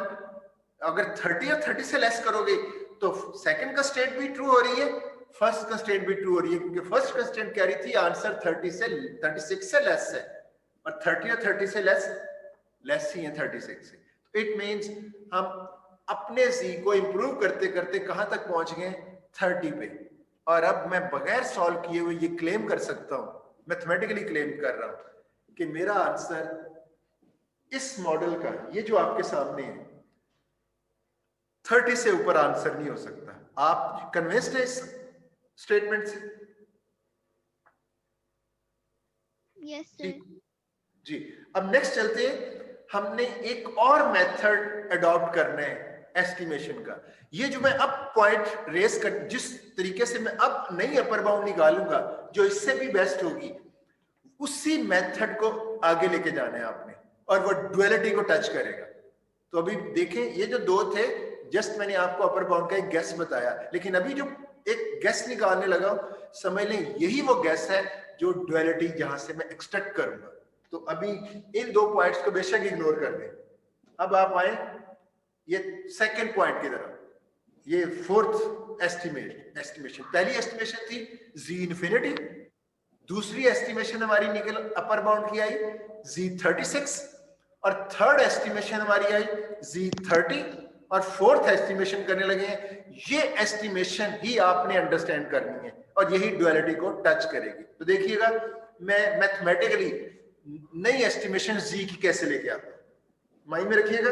अगर 30 और 30 से लेस करोगे तो सेकंड कंस्ट्रेंट भी ट्रू हो रही है, फर्स्ट कंस्ट्रेंट भी ट्रू हो रही है, क्योंकि फर्स्ट कंस्ट्रेंट कह रही थी आंसर 36 से लेस है और 30 और 30 से लेस ही है 36 से। तो इट मींस हम अपने जी को इंप्रूव करते करते कहां तक पहुंच गए? 30 पे। और अब मैं बगैर सॉल्व किए हुए ये क्लेम कर सकता हूं, मैथमेटिकली क्लेम कर रहा हूं कि मेरा आंसर इस मॉडल का, ये जो आपके सामने है, 30 से ऊपर आंसर नहीं हो सकता। आप कन्विंस्ड है इस स्टेटमेंट से? Yes sir. जी। अब नेक्स्ट चलते हैं। हमने एक और मेथड अडॉप्ट करना है एस्टिमेशन का। ये जो मैं अब पॉइंट रेस कर, जिस तरीके से मैं अब नई अपर बाउंड निकालूंगा जो इससे भी बेस्ट होगी, उसी मेथड को आगे लेके जाना है आपने, और वो डुअलिटी को टच करेगा। तो अभी देखें, ये जो दो थे, जस्ट मैंने आपको अपर बाउंड का एक गेस बताया, लेकिन अभी जो एक गेस निकालने लगा समझ लें यही वो गेस है जो डुअलिटी जहां से मैं एक्सट्रैक्ट करूंगा। तो अभी इन दो पॉइंट्स को बेशक इग्नोर कर दें। अब आप आए ये सेकंड पॉइंट की तरफ, ये फोर्थ एस्टिमेशन। पहली एस्टिमेशन थी जी इन्फिनिटी, दूसरी एस्टिमेशन हमारी निकल अपर बाउंड की आई Z36, और थर्ड एस्टिमेशन हमारी आई Z30, और फोर्थ एस्टिमेशन करने लगे हैं। ये एस्टिमेशन ही आपने अंडरस्टैंड करनी है और यही डुअलिटी को टच करेगी। तो देखिएगा मैं मैथमेटिकली नई एस्टिमेशन Z की कैसे लेके आता हूं, माइंड में रखिएगा।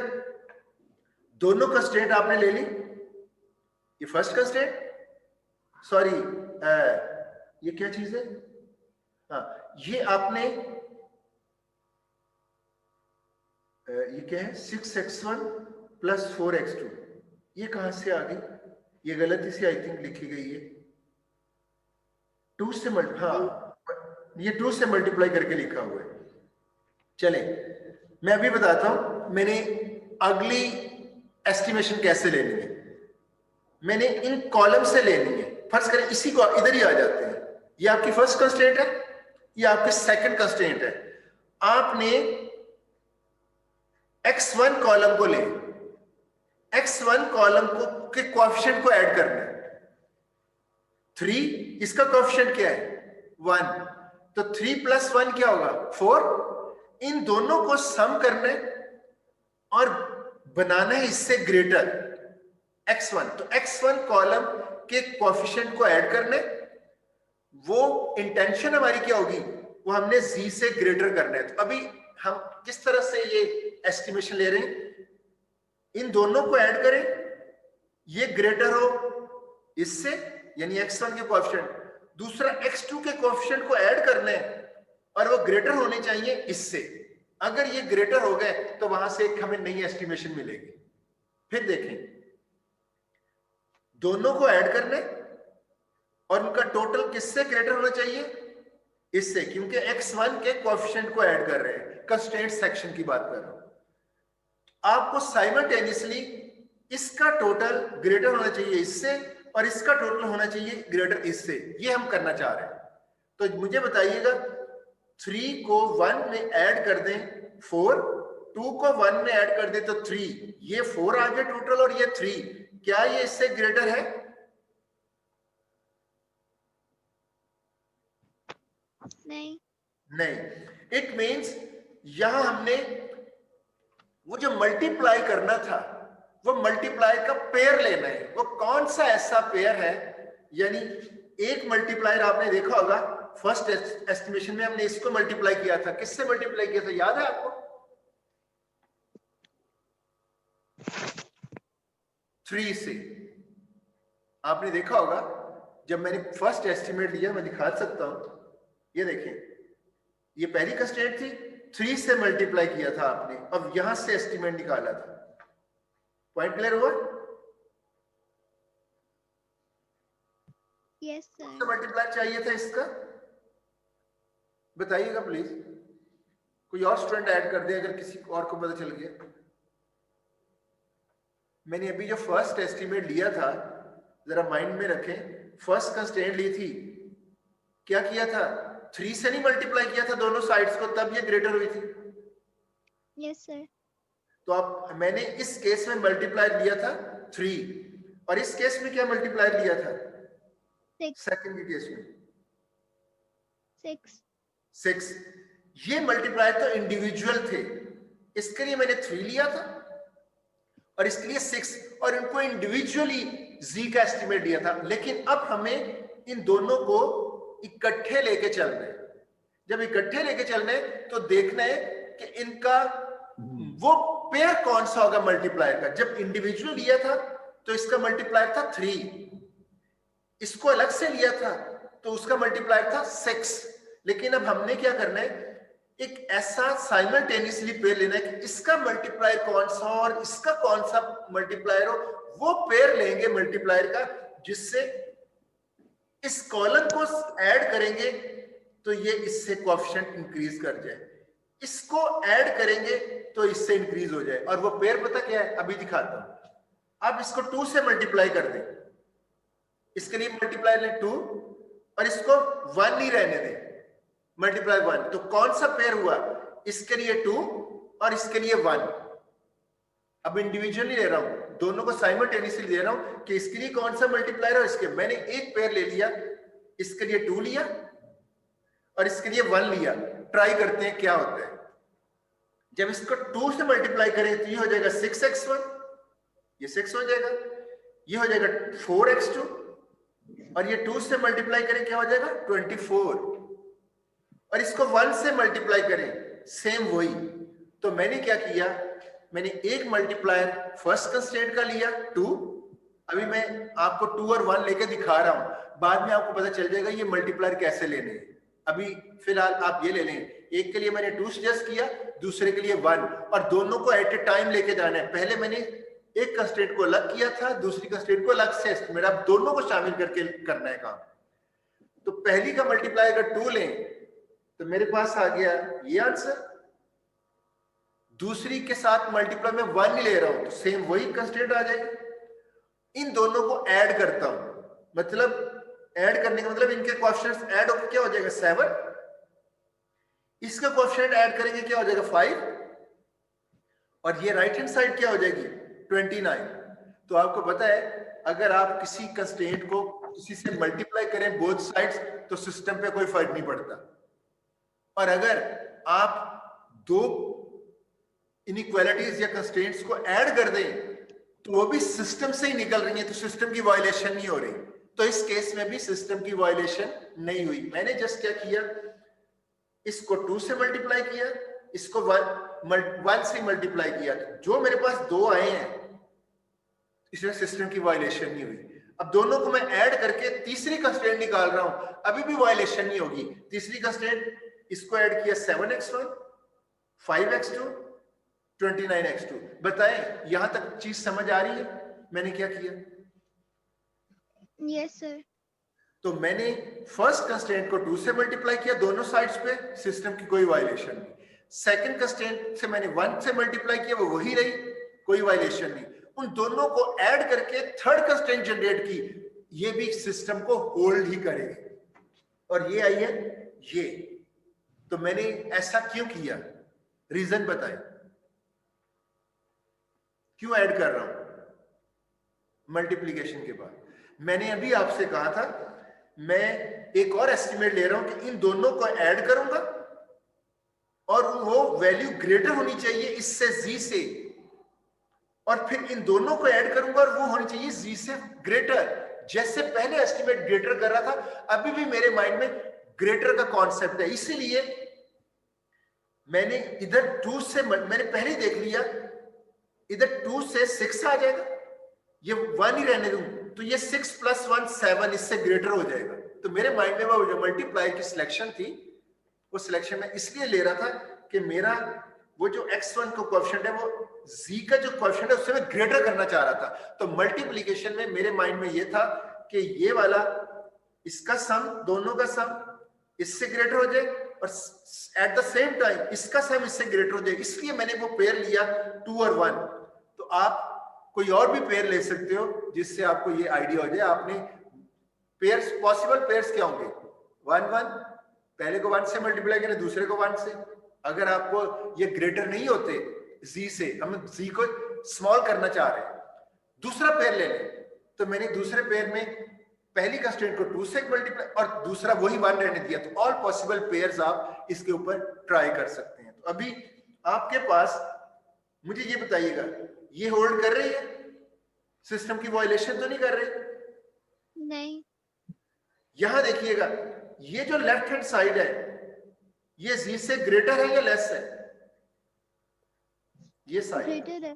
दोनों कंस्ट्रेंट आपने ले ली, ये फर्स्ट कंस्ट्रेंट, सॉरी ये क्या चीज है, हाँ ये आपने ये क्या है 6x1 प्लस 4x2, ये कहां से आ गई? ये गलती से आई थिंक लिखी गई है, 2 से ये 2 से मल्टीप्लाई करके लिखा हुआ है। चले मैं अभी बताता हूं मैंने अगली एस्टिमेशन कैसे लेनी है। मैंने इन कॉलम से लेनी है। फर्ज करें इसी को इधर ही आ जाते हैं, ये आपकी फर्स्ट कंस्ट्रेंट है, ये आपकी सेकंड कंस्ट्रेंट है। आपने x1 कॉलम को ले, x1 कॉलम को के कोएफिशिएंट को ऐड करना है 3, इसका कोएफिशिएंट क्या है 1, तो 3 + 1 क्या होगा 4। इन दोनों को सम करना है और बनाना है इससे ग्रेटर x1। तो x1 कॉलम के कोएफिशिएंट को ऐड करने, वो इंटेंशन हमारी क्या होगी, वो हमने z से ग्रेटर करना है। तो अभी हम किस तरह से ये एस्टिमेशन ले रहे हैं, इन दोनों को ऐड करें, ये ग्रेटर हो इससे यानी x1 के कोएफिशिएंट, दूसरा x2 के कोएफिशिएंट को ऐड करना है और वो ग्रेटर होने चाहिए इससे। अगर ये ग्रेटर हो गए तो वहां से एक हमें नई एस्टिमेशन मिलेगी। फिर देखें, दोनों को ऐड करने और उनका टोटल किससे ग्रेटर होना चाहिए, इससे, क्योंकि x1 के कोएफिशिएंट को ऐड कर रहे हैं। कंस्ट्रेंट सेक्शन की बात कर रहा हूं। आपको साइमल्टेनियसली इसका टोटल ग्रेटर होना चाहिए इससे और इसका टोटल होना चाहिए ग्रेटर इससे, ये हम करना चाह रहे हैं। तो मुझे बताइएगा 3 को 1 में ऐड कर दें 4, 2 को 1 में ऐड कर दें तो 3, ये 4 आ गया टोटल और ये 3, क्या ये इससे ग्रेटर है? नहीं। इट मींस यहां हमने वो जो मल्टीप्लाई करना था, वो मल्टीप्लाई का पेयर लेना है। वो कौन सा ऐसा पेयर है, यानी एक मल्टीप्लायर आपने देखा होगा, फर्स्ट एस्टिमेशन में हमने इसको मल्टीप्लाई किया था, किससे मल्टीप्लाई किया था याद है आपको? 3 से। आपने देखा होगा जब मैंने फर्स्ट एस्टिमेट लिया, मैं दिखा सकता हूं, ये देखें, ये पहली कंस्ट्रेंट थी, 3 से मल्टीप्लाई किया था आपने, अब यहां से एस्टिमेट निकाला था। पॉइंट क्लियर हुआ? यस से सर। मल्टीप्लाई चाहिए था इसका, बताइएगा प्लीज, कोई और स्टूडेंट ऐड कर दे अगर किसी और को पता चल गया। मैंने अभी जो फर्स्ट एस्टिमेट लिया था, जरा माइंड में रखें, फर्स्ट कंस्ट्रेंट ली थी, क्या किया था? 3 से नहीं मल्टीप्लाई किया था दोनों साइड्स को, तब ये ग्रेटर हुई थी। Yes sir. तो अब मैंने इस केस में मल्टीप्लायर लिया था 3, और इस केस में क्या मल्टीप्लायर लिया था? 6। सेकंड के केस में 6। ये मल्टीप्लायर तो इंडिविजुअल थे, इसके लिए मैंने 3 लिया था और इसके लिए 6, और इनको इंडिविजुअली z का एस्टिमेट दिया था। लेकिन अब हमें इन दोनों को इकट्ठे लेके चलना है। जब इकट्ठे लेके चलना है तो देखना है कि इनका वो पेयर कौन सा होगा मल्टीप्लायर का। जब इंडिविजुअल लिया था तो इसका मल्टीप्लायर था 3, इसको अलग से लिया था तो उसका मल्टीप्लायर था 6। लेकिन अब हमने क्या करना है, एक ऐसा साइमल्टेनियसली पेयर लेना है कि इसका मल्टीप्लायर कौन सा और इसका कौन सा मल्टीप्लायर हो, वो पेयर लेंगे मल्टीप्लायर का, जिससे इस कॉलम को ऐड करेंगे तो ये इससे कोएफिशिएंट इंक्रीज कर जाए, इसको ऐड करेंगे तो इससे इंक्रीज हो जाए। और वो पेयर पता क्या है, अभी दिखाता हूं। अब इसको 2 से मल्टीप्लाई कर दें, इसके लिए मल्टीप्लाई लें 2 और इसको 1 नहीं रहने दें, मल्टीप्लाई 1। तो कौन सा पेयर हुआ? इसके लिए 2 और इसके लिए 1। अब इंडिविजुअली ले रहा हूं, दोनों को साइमल्टेनियसली ले रहा हूं कि इसके लिए कौन सा मल्टीप्लायर है। इसके मैंने एक पेयर ले लिया, इसके लिए 2 लिया और इसके लिए 1 लिया। ट्राई करते हैं क्या होता है। जब इसको 2 से मल्टीप्लाई करें तो ये हो जाएगा 6x1, ये 6 हो जाएगा, ये हो जाएगा 4x2, और ये 2 से मल्टीप्लाई करें क्या हो जाएगा 24, और इसको 1 से मल्टीप्लाई करें सेम वही। तो मैंने क्या किया, मैंने एक मल्टीप्लायर फर्स्ट कंस्ट्रेंट का लिया 2, अभी मैं आपको 2 और 1 लेके दिखा रहा हूं, बाद में आपको पता चल जाएगा ये मल्टीप्लायर कैसे लेने हैं। अभी फिलहाल आप ये ले लें, एक के लिए मैंने 2 सजेस्ट किया, दूसरे के लिए 1, और दोनों को एट ए टाइम लेके जाना है। पहले मैंने एक कंस्ट्रेंट को अलग किया था, दूसरी कंस्ट्रेंट को अलग से एस्टिमेट, अब दोनों को शामिल करके करना है काम। तो पहली का मल्टीप्लाई अगर 2 लें तो मेरे पास आ गया ये आंसर, दूसरी के साथ मल्टीप्लाई में 1 नहीं ले रहा हूं तो सेम वही कंस्ट्रेंट आ जाएगा। इन दोनों को ऐड करता हूं, मतलब ऐड करने का मतलब इनके कोएफिशिएंट्स ऐड होकर क्या हो जाएगा 7, इसका कोएफिशिएंट ऐड करेंगे क्या हो जाएगा 5, और ये राइट हैंड साइड क्या हो जाएगी 29। तो आपको पता है अगर आप किसी कंस्ट्रेंट को किसी से मल्टीप्लाई करें बोथ साइड्स तो सिस्टम पे कोई फर्क नहीं पड़ता, और अगर आप दो इनइक्वालिटीज या कंस्ट्रेंट्स को ऐड कर दें तो वो भी सिस्टम से ही निकल रही है, तो सिस्टम की वायलेशन नहीं हो रही। तो इस केस में भी सिस्टम की वायलेशन नहीं हुई। मैंने जस्ट क्या किया, इसको 2 से मल्टीप्लाई किया, इसको 1 से मल्टीप्लाई किया, जो मेरे पास 2 आए हैं इसमें सिस्टम की वायलेशन नहीं हुई। अब दोनों को मैं ऐड करके तीसरी कंस्ट्रेंट निकाल रहा हूं, अभी भी वायलेशन नहीं होगी। तीसरी कंस्ट्रेंट, इसको ऐड किया 7x1, 5x2, 29x2। बताएं यहां तक चीज समझ आ रही है मैंने क्या किया? Yes sir. तो मैंने फर्स्ट कंस्ट्रेंट को 2 से मल्टीप्लाई किया दोनों साइड्स पे, सिस्टम की कोई वायलेशन नहीं। सेकंड कंस्ट्रेंट से मैंने 1 से मल्टीप्लाई किया, वो वही रही, कोई वायलेशन नहीं। उन दोनों को ऐड करके थर्ड कंस्ट्रेंट जनरेट की, ये भी सिस्टम को होल्ड ही करेगी, और ये आई है ये। तो मैंने ऐसा क्यों किया, रीजन बताएं क्यों ऐड कर रहा हूं मल्टीप्लिकेशन के बाद। मैंने अभी आपसे कहा था मैं एक और एस्टिमेट ले रहा हूं कि इन दोनों को ऐड करूंगा और वो वैल्यू ग्रेटर होनी चाहिए इससे z से, और फिर इन दोनों को ऐड करूंगा और वो होनी चाहिए z से ग्रेटर। जैसे पहले एस्टिमेट ग्रेटर कर रहा था, अभी भी मेरे माइंड में ग्रेटर का कॉन्सेप्ट है, इसीलिए मैंने इधर 2 से मैंने पहले ही देख लिया, इधर 2 से 6 आ जाएगा, ये 1 ही रहने दूं तो ये 6 + 1 7, इससे ग्रेटर हो जाएगा। तो मेरे माइंड में वो जो मल्टीप्लाई की सिलेक्शन थी, वो सिलेक्शन में इसलिए ले रहा था कि मेरा वो जो x1 का कोएफिशिएंट है वो z का जो कोएफिशिएंट है उससे मैं ग्रेटर करना चाह रहा था। तो मल्टीप्लिकेशन में मेरे माइंड में ये था कि ये वाला इसका सम, दोनों का सम इससे ग्रेटर हो जाए और एट द सेम टाइम इसका सम इससे ग्रेटर हो जाए, इसलिए मैंने वो पेयर लिया 2 और 1। तो आप कोई और भी पेयर ले सकते हो जिससे आपको ये आइडिया हो जाए। आपने पेयर्स, पॉसिबल पेयर्स क्या होंगे, 1 1, पहले को 1 से मल्टीप्लाई करें, दूसरे को 1 से। अगर आपको ये ग्रेटर नहीं होते z से, हम z को स्मॉल करना चाह रहे हैं, दूसरा पेयर ले लें, तो मैंने दूसरे पेयर में पहली कंस्ट्रेंट को 2 से मल्टीप्लाई और दूसरा वही 1 रहने दिया। तो ऑल पॉसिबल पेयर्स आप इसके ऊपर ट्राई कर सकते हैं। तो अभी आपके पास, मुझे ये बताइएगा, ये होल्ड कर रही है, सिस्टम की वायलेशन तो नहीं कर रही? नहीं। यहां देखिएगा, ये जो लेफ्ट हैंड साइड है ये z से ग्रेटर है या लेस है? ये साइड ग्रेटर है।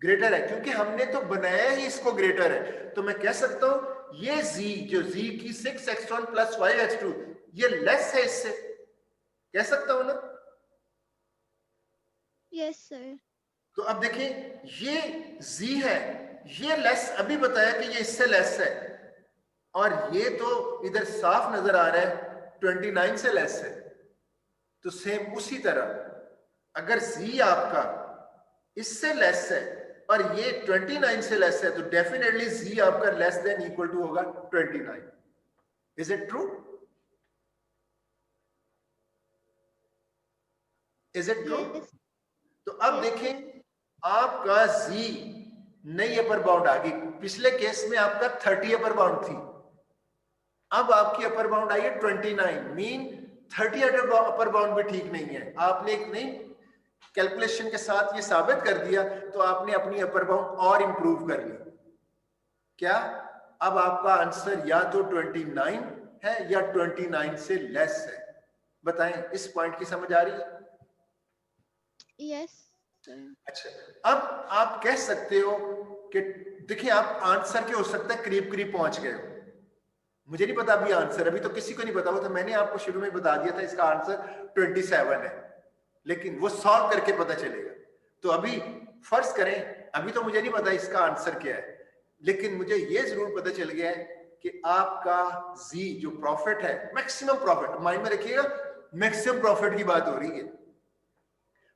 ग्रेटर है, क्योंकि हमने तो बनाया ही इसको ग्रेटर है। तो मैं कह सकता हूं ये z, जो z की 6x1 + 5x2, ये लेस है इससे, कह सकता हूं ना? Yes sir. तो अब देखिए ये z है, ये लेस, अभी बताया कि ये इससे लेस है, और ये तो इधर साफ नजर आ रहा है 29 से लेस है। तो सेम उसी तरह अगर z आपका इससे लेस है और ये 29 से लेस है, तो डेफिनेटली z आपका लेस देन इक्वल टू होगा 29। Is it true? Is it true? Yes. तो अब देखें, आपका z नई अपर बाउंड आ गई। पिछले केस में आपका 30 अपर बाउंड थी, अब आपकी अपर बाउंड आई है 29, मीन 30 अपर बाउंड भी ठीक नहीं है। आपने एक नई कैलकुलेशन के साथ ये साबित कर दिया, तो आपने अपनी अपर बाउंड और इंप्रूव कर ली। क्या? अब आपका आंसर या तो 29 है या 29 से लेस है। बताएं, इस पॉइंट की समझ आ रही है? यस। अच्छा, अब आप कह सकते हो कि देखिए, आप आंसर के हो सकता है करीब करीब पहुंच गए हो। मुझे नहीं पता अभी आंसर, अभी तो किसी को नहीं पता हो, तो मैंने आपको शुरू में बता दिया था इसका आंसर 27 है, लेकिन वो सॉल्व करके पता चलेगा। तो अभी फर्ज करें, अभी तो मुझे नहीं पता इसका आंसर क्या है, लेकिन मुझे ये जरूर पता चल गया है कि आपका z जो प्रॉफिट है, मैक्सिमम प्रॉफिट, माइंड में रखिएगा, मैक्सिमम प्रॉफिट की बात हो रही है।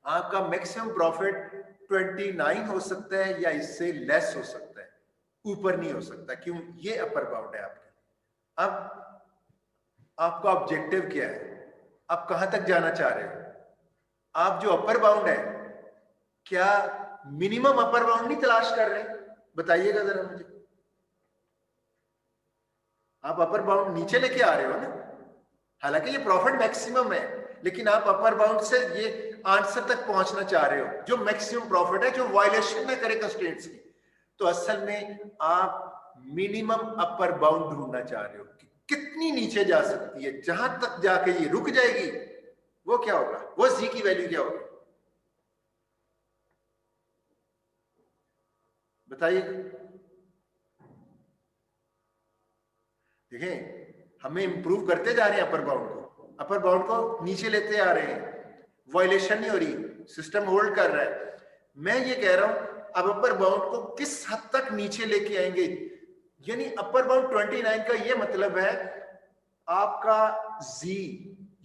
आपका मैक्सिमम प्रॉफिट 29 हो सकता है या इससे लेस हो सकता है, ऊपर नहीं हो सकता। क्यों? ये अपर बाउंड है आपकी। अब आपका ऑब्जेक्टिव क्या है? आप कहां तक जाना चाह रहे हो? आप जो अपर बाउंड है, क्या मिनिमम अपर बाउंड नहीं तलाश कर रहे? बताइएगा जरा मुझे। आप अपर बाउंड नीचे लेके आ रहे हो ना, हालांकि ये प्रॉफिट मैक्सिमम है, लेकिन आप अपर बाउंड से ये आंसर तक पहुंचना चाह रहे हो जो मैक्सिमम प्रॉफिट है, जो वायलेशन ना करे कंस्ट्रेंट्स की। तो असल में आप मिनिमम अपर बाउंड ढूंढना चाह रहे हो कि कितनी नीचे जा सकती है, जहां तक जाके ये रुक जाएगी, वो क्या होगा, वो z की वैल्यू क्या होगी? बताइए। देखें, हमें इंप्रूव करते जा रहे हैं अपर बाउंड को, अपर बाउंड को नीचे लेते आ रहे हैं, वायलेशन नहीं हो रही, सिस्टम होल्ड कर रहा है। मैं ये कह रहा हूं, अब अपर बाउंड को किस हद तक नीचे लेके आएंगे, यानी अपर बाउंड 29 का ये मतलब है आपका z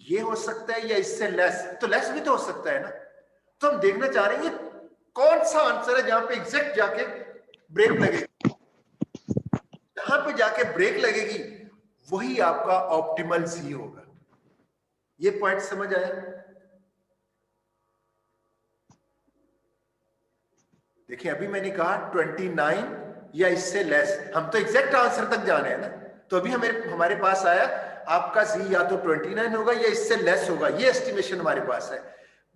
ये हो सकता है या इससे लेस, तो लेस भी तो हो सकता है ना। तो हम देखना चाह रहे हैं कौन सा आंसर है जहां पे एग्जैक्ट जाके ब्रेक लगेगी, जहां पे जाके ब्रेक लगेगी वही आपका ऑप्टिमल z होगा। ये पॉइंट समझ आया? देखिए, अभी मैंने कहा 29 या इससे लेस, हम तो एग्जैक्ट आंसर तक जाने हैं ना। तो अभी हमारे पास आया आपका z या तो 29 होगा या इससे लेस होगा, ये एस्टिमेशन हमारे पास है।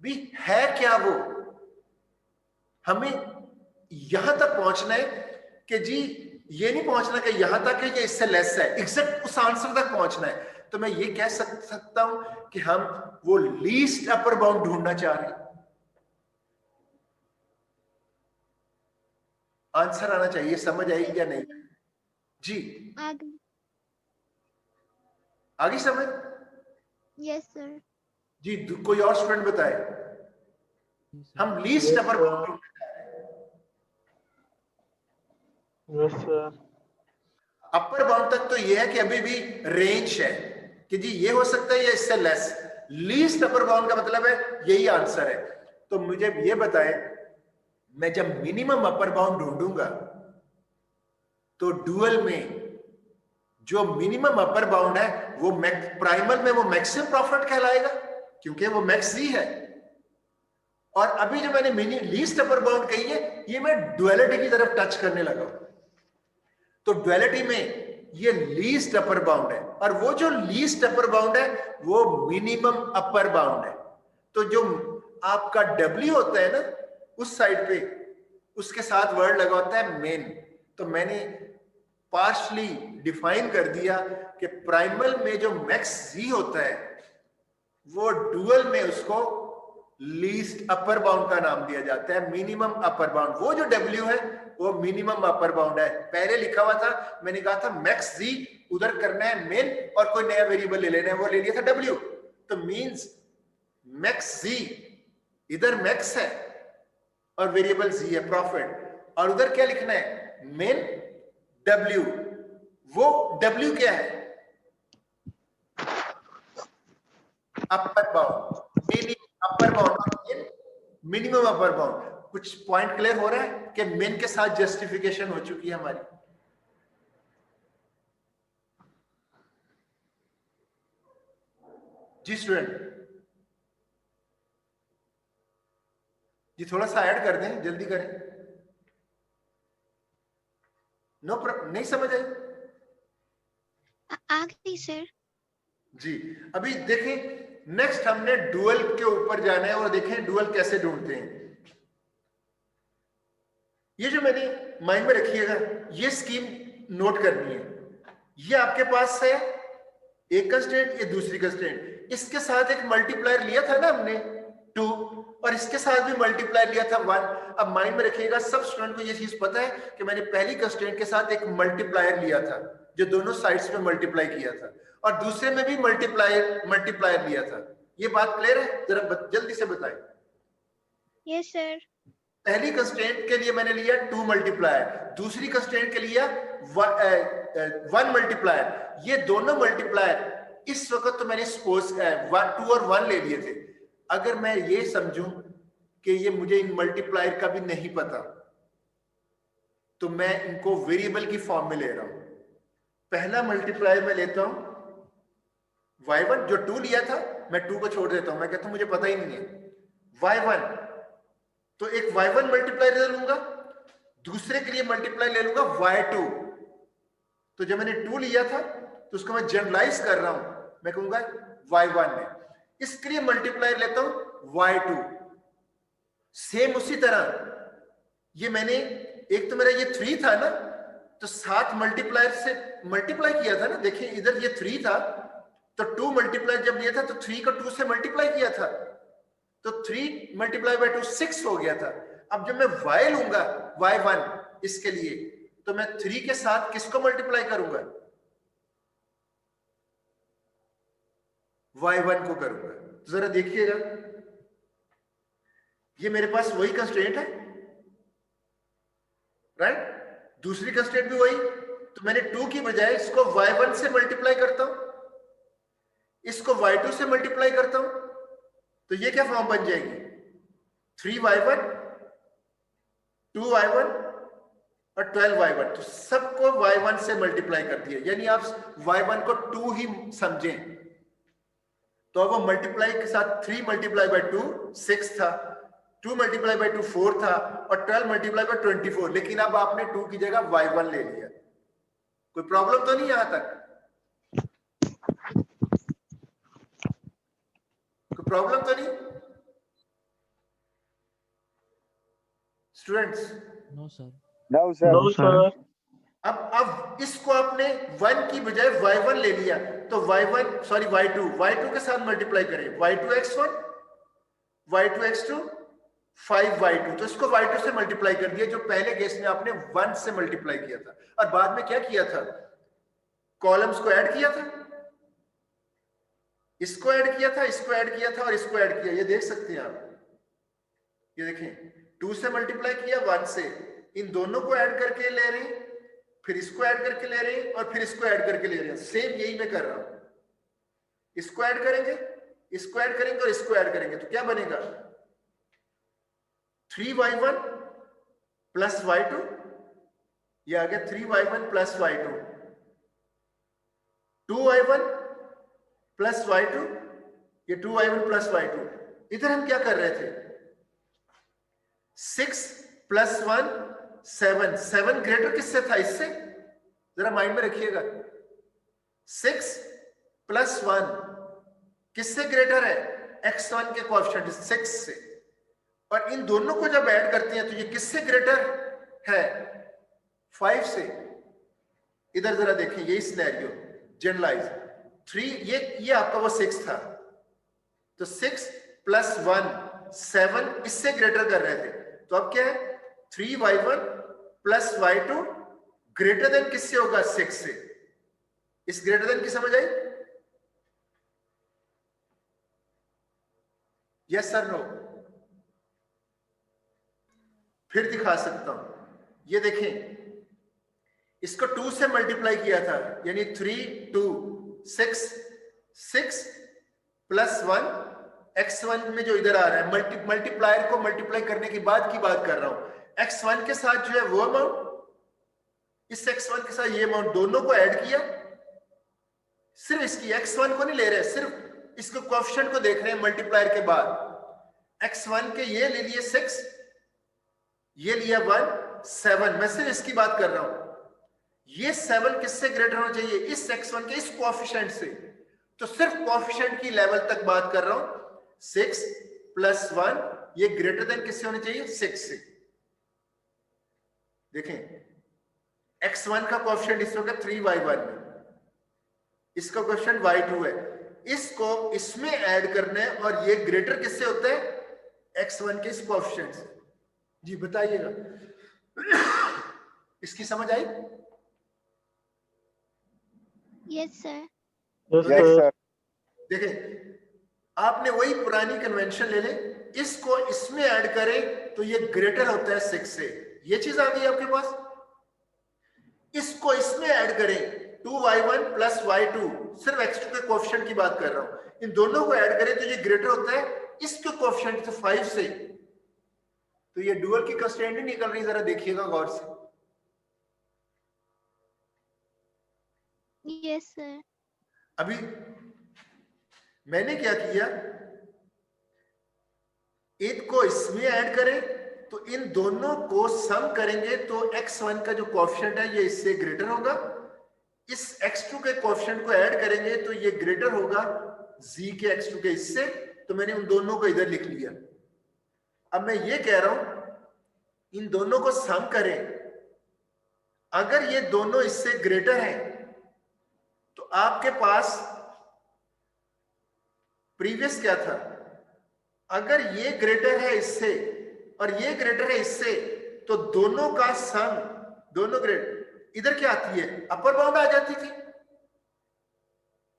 भी है क्या वो, हमें यहां तक पहुंचना है कि जी ये नहीं पहुंचना कि यहां तक है कि इससे लेस है, एग्जैक्ट उस आंसर तक पहुंचना है। तो मैं ये कह सकता हूं कि हम वो लीस्ट अपर बाउंड ढूंढना चाह रहे हैं। आंसर आना चाहिए, समझ आई या नहीं जी? आगे। आगे समझ? Yes sir. जी, कोई और स्टूडेंट बताए। हम लीस्ट अपर बाउंड ढूंढना चाह रहे हैं। Yes sir. अपर बाउंड तक तो ये है कि अभी भी रेंज है कि जी ये हो सकता है या इससे लेस। लीस्ट अपर बाउंड का मतलब है यही आंसर है। तो मुझे ये बताएं, मैं जब मिनिमम अपर बाउंड ढूंढूंगा तो डुअल में जो मिनिमम अपर बाउंड है वो प्राइमल में वो मैक्सिमम प्रॉफिट कहलाएगा क्योंकि वो मैक्स जी है। और अभी जो मैंने मिनी लीस्ट अपर बाउंड कही है ये मैं डुअलिटी की तरफ टच करने लगा हूं। तो डुअलिटी में ये लीस्ट अपर बाउंड है और वो जो लीस्ट अपर बाउंड है वो मिनिमम अपर बाउंड है। तो जो आपका W होता है ना उस साइड पे, उसके साथ वर्ड लगा होता है मेन। तो मैंने पार्शली डिफाइन कर दिया कि प्राइमल में जो मैक्स जी होता है वो डुअल में उसको लीस्ट अपर बाउंड का नाम दिया जाता है, मिनिमम अपर बाउंड। वो जो W है वो मिनिमम अपर बाउंड है। पहले लिखा हुआ था, मैंने कहा था मैक्स जी, उधर करना है मेन और कोई नया वेरिएबल ले लेना है, वो ले लिया था W। तो मींस मैक्स जी, इधर मैक्स है और वेरिएबल जी है प्रॉफिट, और उधर क्या लिखना है मेन W। वो W क्या है? Upper bound, minimum upper bound, minimum upper bound. कुछ पॉइंट क्लियर हो रहा है कि मेन के साथ जस्टिफिकेशन हो चुकी है हमारी। जी स्टूडेंट जी, थोड़ा सा ऐड कर दें, जल्दी करें। नहीं समझ आई? आ गई सर। जी, अभी देखें नेक्स्ट हमने डुअल के ऊपर जाना है और देखें डुअल कैसे ढूंढते हैं। ये जो मैंने माइंड में रखिएगा, ये स्कीम नोट करनी है। ये आपके पास है एक कंस्ट्रेंट, ये दूसरी कंस्ट्रेंट, इसके साथ एक मल्टीप्लायर लिया था ना हमने 2, और इसके साथ भी मल्टीप्लायर लिया था 1। अब माइंड में रखिएगा, सब स्टूडेंट को ये चीज पता है कि मैंने पहली कंस्ट्रेंट के साथ एक मल्टीप्लायर लिया था जो दोनों साइड्स में मल्टीप्लाई किया था, और दूसरे में भी मल्टीप्लायर लिया था। ये बात क्लियर है? जरा जल्दी से बताएं। Yes sir. पहली कंस्ट्रेंट के लिए मैंने लिया 2 मल्टीप्लायर, दूसरी कंस्ट्रेंट के लिए 1 मल्टीप्लायर। ये दोनों मल्टीप्लायर इस वक्त तो मैंने सपोज 2 और 1 ले लिए थे। अगर मैं ये समझूं कि ये मुझे इन मल्टीप्लायर का भी नहीं पता तो मैं इनको वेरिएबल की फॉर्म में ले रहा हूं। पहला मल्टीप्लायर मैं लेता हूं y1, जो 2 लिया था मैं 2 को छोड़ देता हूं, मैं कहता हूं मुझे पता ही नहीं है y1, तो एक y1 मल्टीप्लायर ले लूंगा, दूसरे के लिए मल्टीप्लाई ले लूंगा y2। तो जब मैंने 2 लिया था तो उसको मैं जनरलाइज कर रहा हूं, मैं कहूंगा y1 में, इसके लिए मल्टीप्लायर लेता हूं y2। सेम उसी तरह ये मैंने, एक तो मेरा ये 3 था ना, तो 7 मल्टीप्लायर से मल्टीप्लाई किया था ना। देखिए इधर ये 3 था तो 2 मल्टीप्लाई जब लिया था तो 3 को 2 से मल्टीप्लाई किया था, तो 3 मल्टीप्लाई बाय 2 6 हो गया था। अब जब मैं y लूंगा y1 इसके लिए, तो मैं 3 के साथ किसको मल्टीप्लाई करूंगा? y1 को करूंगा। तो जरा देखिएगा, ये मेरे पास वही कंस्ट्रेंट है, राइट? दूसरी कंस्ट्रेंट भी वही, तो मैंने 2 की बजाय इसको y1 से मल्टीप्लाई करता हूं, इसको y2 से मल्टीप्लाई करता हूं, तो ये क्या फॉर्म बन जाएगी? 3y1, 2y1 और 12y1। तो सबको y1 से मल्टीप्लाई कर दिया, यानी आप y1 को 2 ही समझें। तो अब वो मल्टीप्लाई के साथ 3 मल्टीप्लाई बाय 2 6 था, 2 मल्टीप्लाई बाय 2 4 था, और 12 मल्टीप्लाई बाय 24। लेकिन अब आपने 2 की जगह y1 ले लिया। कोई प्रॉब्लम तो नहीं? यहां तक कोई प्रॉब्लम तो नहीं students? No sir. No sir. No sir. अब इसको आपने 1 की बजाय y1 ले लिया, तो y2 के साथ मल्टीप्लाई करें, y2 x1 y2 x2 5y2, तो इसको y2 से मल्टीप्लाई कर दिया, जो पहले केस में आपने 1 से मल्टीप्लाई किया था। और बाद में क्या किया था, कॉलम्स को ऐड किया था, इसको ऐड किया था, इसको ऐड किया था और इसको ऐड किया। ये देख सकते हैं आप, ये देखें 2 से मल्टीप्लाई किया 1 से, इन दोनों को ऐड करके ले रहे हैं, फिर इसको ऐड करके ले रहे हैं और फिर इसको ऐड करके ले रहे हैं। सेम यही मैं कर रहा हूं, इसको ऐड करेंगे, इसको ऐड करेंगे और इसको ऐड करेंगे, तो क्या बनेगा 3y1 प्लस y2, ये आ गया 3y1 plus y2, 2y1 plus y2, ये 2y1 प्लस y2। इधर हम क्या कर रहे थे, 6 प्लस 1 7, 7 ग्रेटर किससे था, इससे, जरा माइंड में रखिएगा। 6 प्लस 1 किससे ग्रेटर है, x1 के कोएफिशिएंट 6 से, और इन दोनों को जब ऐड करते हैं तो ये किससे ग्रेटर है, 5 से। इधर जरा देखें, यही सिनेरियो जनरलाइज 3, ये आपका वो 6 था, तो 6 प्लस 1 7 इससे ग्रेटर कर रहे थे, तो अब क्या है 3y1 plus y2 greater than किससे होगा, 6 से। इस ग्रेटर देन की समझ आई, यस सर नो? फिर दिखा सकता हूं, ये देखें, इसको 2 से मल्टीप्लाई किया था, यानी 3 2 6 6 प्लस 1 x1 में जो इधर आ रहा है, मल्टीप्लायर को मल्टीप्लाई करने के बाद की बात कर रहा हूं। x1 के साथ जो है वो अमाउंट, इस x1 के साथ ये अमाउंट, दोनों को ऐड किया, सिर्फ इसकी x1 को नहीं ले रहे, सिर्फ इसके कोएफिशिएंट को देख रहे हैं मल्टीप्लायर के बाद। x1 के ये ले लिए 6, ये लिया 1 7, मैं सिर्फ इसकी बात कर रहा हूं। ये 7 किससे ग्रेटर होना चाहिए, इस x1 के इस कोएफिशिएंट से, तो सिर्फ कोएफिशिएंट की लेवल तक बात कर रहा हूं। 6 प्लस 1 ये ग्रेटर देन किससे होने चाहिए, 6 से। देखें x1 का कोएफिशिएंट इस वक्त 3y1 में, इसका कोएफिशिएंट y2 है, इसको इसमें ऐड करना है, और ये ग्रेटर किससे होता है, x1 के इस कोएफिशिएंट से। जी बताइएगा, इसकी समझ आई? Yes sir. देखें आपने वही पुरानी कन्वेंशन ले ले, इसको इसमें ऐड करें तो ये ग्रेटर होता है 6 से, ये चीज आ गई आपके पास। इसको इसमें ऐड करें 2y1 प्लस y2, सिर्फ x2 के कोएफिशिएंट की बात कर रहा हूं, इन दोनों को ऐड करें तो ये ग्रेटर होता है इसके कोएफिशिएंट से 5 से, तो ये डुअल की कंस्ट्रेंट ही निकल रही, जरा देखिएगा गौर से। Yes sir. अभी मैंने क्या किया, एक को इसमें ऐड करें तो इन दोनों को सम करेंगे तो x1 का जो कोएफिशिएंट है ये इससे ग्रेटर होगा, इस x2 के कोएफिशिएंट को ऐड करेंगे तो ये ग्रेटर होगा z के x2 के इससे, तो मैंने उन दोनों को इधर लिख लिया। अब मैं ये कह रहा हूं इन दोनों को सम करें, अगर ये दोनों इससे ग्रेटर हैं तो आपके पास प्रीवियस क्या था, अगर ये ग्रेटर है इससे और ये ग्रेटर है इससे, तो दोनों का सम, दोनों ग्रेड, इधर क्या आती है, अपर बाउंड आ जाती थी,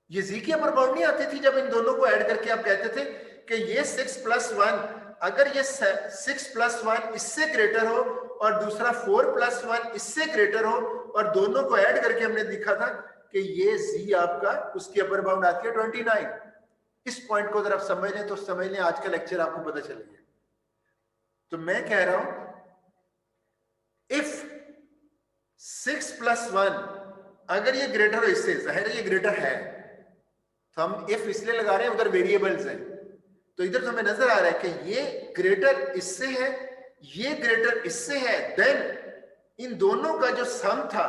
ये z की अपर बाउंड नहीं आती थी। जब इन दोनों को ऐड करके आप कहते थे कि ये 6 प्लस 1, अगर ये 6 प्लस 1 इससे ग्रेटर हो और दूसरा 4 प्लस 1 इससे ग्रेटर हो, और दोनों को ऐड करके हमने दिखा था कि ये z आपका, उसकी अपर बाउंड आती है 29। इस पॉइंट को अगर आप समझ लें तो समझ लें, आज का लेक्चर आपको पता चल गया। तो मैं कह रहा हूं इफ 6 प्लस 1 अगर ये ग्रेटर हो इससे, जाहिर है ये ग्रेटर है, तो हम इफ इसलिए लगा रहे हैं, उधर वेरिएबल्स हैं, तो इधर तो हमें नजर आ रहा है कि ये ग्रेटर इससे है, ये ग्रेटर इससे है, देन इन दोनों का जो सम था,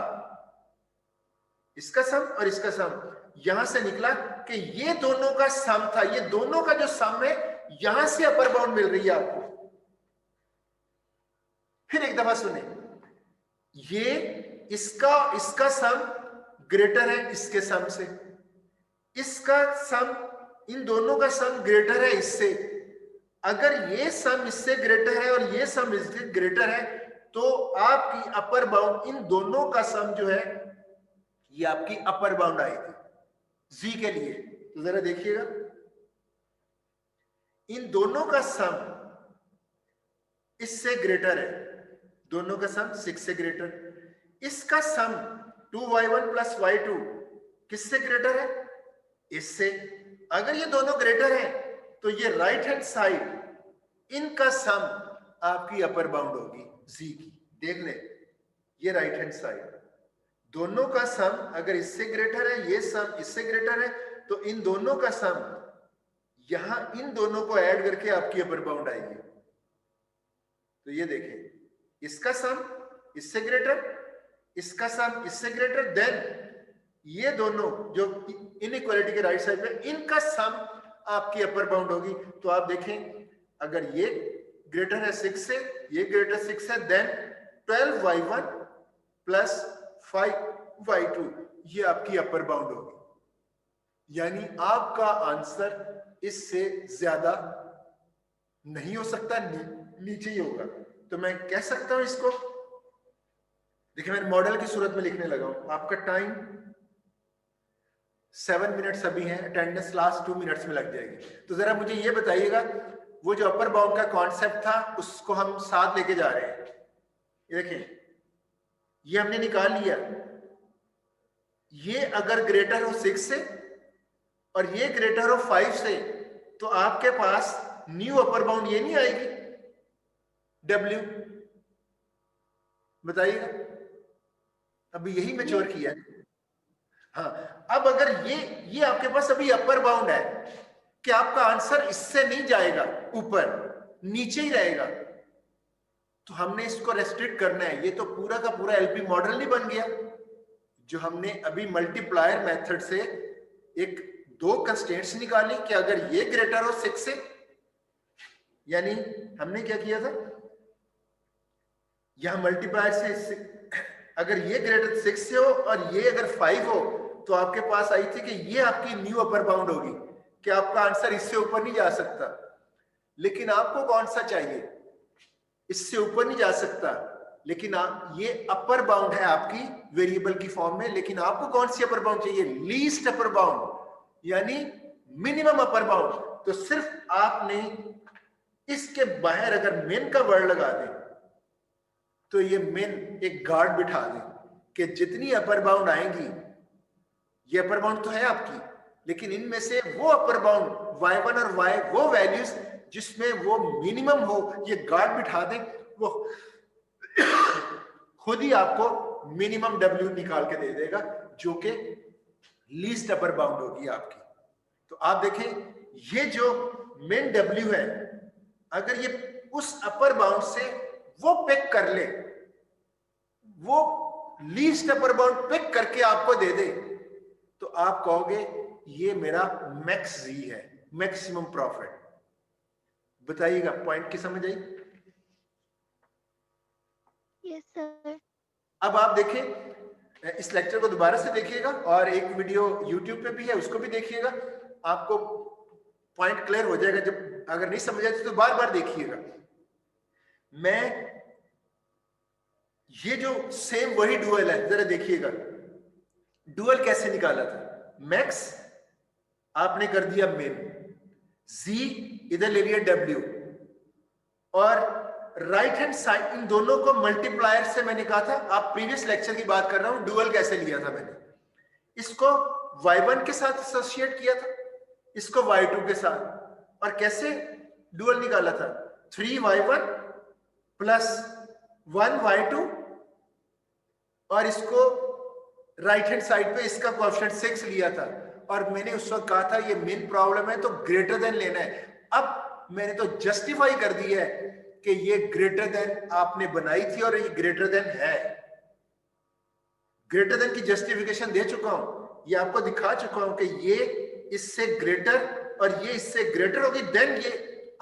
इसका सम और इसका सम, यहां से निकला कि ये दोनों का सम था, ये दोनों का जो सम है यहां से अपर बाउंड मिल रही है आपको। फिर एक दफा सुने, ये इसका सम ग्रेटर है इसके सम से, इसका सम, इन दोनों का सम ग्रेटर है इससे। अगर ये सम इससे ग्रेटर है और ये सम इससे ग्रेटर है तो आपकी अपर बाउंड, इन दोनों का सम जो है ये आपकी अपर बाउंड आएगी जी के लिए। तो जरा देखिएगा, इन दोनों का सम इससे ग्रेटर है, दोनों का सम 6 से ग्रेटर। इसका सम 2y1 प्लस y2 किससे ग्रेटर है? इससे। अगर ये दोनों ग्रेटर है तो ये राइट हैंड साइड इनका सम आपकी अपर बाउंड होगी जी की। देख ले, ये राइट हैंड साइड दोनों का सम अगर इससे ग्रेटर है, ये सम इससे ग्रेटर है, तो इन दोनों का सम यहां इन दोनों को ऐड करके आपकी अपर बाउंड आएगी। तो ये देखें, इसका सम इससे ग्रेटर, इसका सम इससे ग्रेटर, देन ये दोनों जो इनइक्वालिटी के राइट साइड में, इनका सम आपकी अपर बाउंड होगी। तो आप देखें, अगर ये ग्रेटर है 6 से, ये ग्रेटर 6 है, देन 12y1 प्लस 5y2 ये आपकी अपर बाउंड होगी। यानी आपका आंसर इससे ज्यादा नहीं हो सकता, नीचे ही होगा। तो मैं कह सकता हूं इसको, देखिए मैं मॉडल की सूरत में लिखने लगा हूं। आपका टाइम 7 मिनट्स अभी है, अटेंडेंस लास्ट 2 मिनट्स में लग जाएगी। तो जरा मुझे ये बताइएगा, वो जो अपर बाउंड का कॉन्सेप्ट था उसको हम साथ लेके जा रहे हैं। ये देखिए, ये हमने निकाल लिया, ये अगर ग्रेटर हो 6 से और ये ग्रेटर हो 5 से, तो आपके पास न्यू अपर बाउंड ये नहीं आएगी W, बताइएगा। अभी यही मैच्योर किया है। हाँ, अब अगर ये आपके पास अभी अपर बाउंड है कि आपका आंसर इससे नहीं जाएगा ऊपर, नीचे ही रहेगा, तो हमने इसको रेस्ट्रिक्ट करना है। ये तो पूरा का पूरा एलपी मॉडल नहीं बन गया। जो हमने अभी मल्टीप्लायर मेथड से एक 2 कंस्ट्रेंट्स निकाली कि अगर ये ग्रेटर हो 6 से, यानी हमने क्या किया था, यहां मल्टीप्लायर से अगर ये ग्रेटर 6 से हो और ये अगर 5 हो, तो आपके पास आई थी कि ये आपकी न्यू अपर बाउंड होगी कि आपका आंसर इससे ऊपर नहीं जा सकता। लेकिन आपको कौन सा चाहिए? इससे ऊपर नहीं जा सकता, लेकिन ये अपर बाउंड है आपकी वेरिएबल की फॉर्म में। लेकिन आपको कौन सी अपर बाउंड चाहिए? लीस्ट अपर बाउंड, यानी मिनिमम अपर बाउंड। तो सिर्फ आपने इसके बाहर अगर मेन का वर्ड लगा दें, तो ये मेन एक गार्ड बिठा दें कि जितनी अपर बाउंड आएंगी, ये अपर बाउंड तो है आपकी, लेकिन इनमें से वो अपर बाउंड y1 और y, वो वैल्यूज जिसमें वो मिनिमम हो, ये गार्ड बिठा दें, वो खुद ही आपको मिनिमम W निकाल के दे देगा, जो कि लीस्ट अपर बाउंड होगी आपकी। तो आप देखें, ये जो मेन W है, अगर ये उस अपर बाउंड से वो पिक कर ले, वो लीस्ट अपर बाउंड पिक करके आपको दे दे, तो आप कहोगे ये मेरा मैक्स जी है, मैक्सिमम प्रॉफिट। बताइएगा, पॉइंट की समझ आई? Yes sir. अब आप देखें, इस लेक्चर को दोबारा से देखिएगा और एक वीडियो YouTube पे भी है, उसको भी देखिएगा, आपको पॉइंट क्लियर हो जाएगा। जब अगर नहीं समझ आती तो बार बार देखिएगा। मैं ये जो सेम वही डुअल है, जरा देखिएगा डुअल कैसे निकाला था। मैक्स आपने कर दिया मेन, जी इधर ले लिया W, और राइट हैंड साइड इन दोनों को मल्टीप्लायर से मैंने कहा था, आप प्रीवियस लेक्चर की बात कर रहा हूं, डुअल कैसे लिया था मैंने। इसको y1 के साथ एसोसिएट किया था, इसको y2 के साथ, और कैसे डुअल निकाला था, 3y1 प्लस 1y2, और इसको राइट हैंड साइड पे इसका कोएफिशिएंट 6 लिया था, और मैंने उस वक्त कहा था ये मेन प्रॉब्लम है तो ग्रेटर देन लेना है। अब मैंने तो जस्टिफाई कर दिया है कि ये ग्रेटर देन आपने बनाई थी और ये ग्रेटर देन है। ग्रेटर देन की जस्टिफिकेशन दे चुका हूं, ये आपको दिखा चुका हूं कि ये इससे ग्रेटर और ये इससे ग्रेटर होगी, देन ये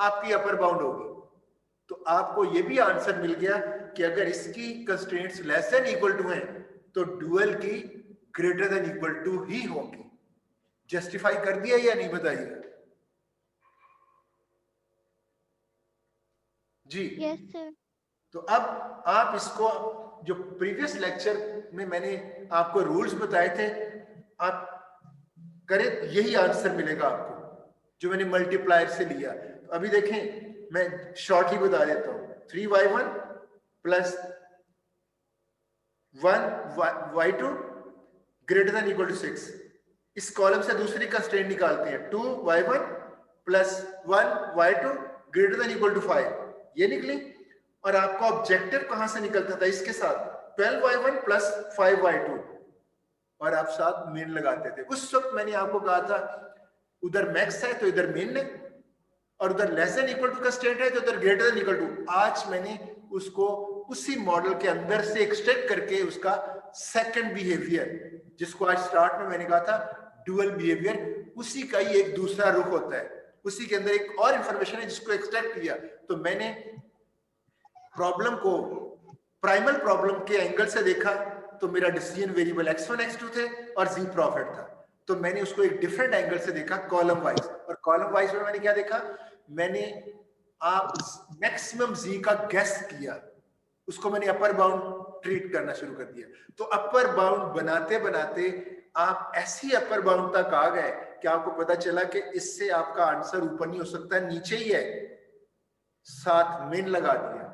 आपकी अपर बाउंड होगी। तो आपको ये भी आंसर मिल गया कि अगर इसकी constraints less than equal to हैं तो डुअल की ग्रेटर देन इक्वल टू ही होगी। जस्टिफाई कर दिया या नहीं बताइएगा जी। Yes sir. तो अब आप इसको, जो प्रीवियस लेक्चर में मैंने आपको रूल्स बताए थे, आप करें, यही आंसर मिलेगा आपको जो मैंने मल्टीप्लायर से लिया। तो अभी देखें, मैं शॉर्ट ही बता देता हूं, 3y1 plus 1y2 greater than equal to 6। इस कॉलम से दूसरी कंस्ट्रेंट निकालते हैं, 2y1 plus 1y2 greater than equal to 5, ये निकली। और आपका ऑब्जेक्टिव कहां से निकलता था? इसके साथ 12y1 प्लस 5y2, और आप साथ मेन लगाते थे। उस वक्त मैंने आपको कहा था उधर मैक्स है तो इधर मेन है, और उधर less than equal to constraint है तो उधर ग्रेटर देन इक्वल टू। आज मैंने उसको उसी मॉडल के अंदर से एक्सट्रैक्ट करके उसका सेकंड बिहेवियर, जिसको आज स्टार्ट में मैंने कहा था डुअल बिहेवियर, उसी का ही एक दूसरा रुख होता है, उसी के अंदर एक और इंफॉर्मेशन है जिसको एक्सट्रैक्ट किया। तो मैंने प्रॉब्लम को प्राइमल प्रॉब्लम के एंगल से देखा, तो मेरा डिसीजन वेरिएबल x1 x2 थे और z प्रॉफिट था। तो मैंने उसको एक डिफरेंट एंगल से देखा, कॉलम वाइज। और कॉलम वाइज में मैंने क्या देखा? मैंने आप मैक्सिमम z का गेस किया, उसको मैंने अपर बाउंड ट्रीट करना शुरू कर दिया। तो अपर बाउंड बनाते बनाते आप ऐसी अपर बाउंड तक आ गए कि आपको पता चला कि इससे आपका आंसर ऊपर नहीं हो सकता, नीचे ही है। साथ मेन लगा दिया।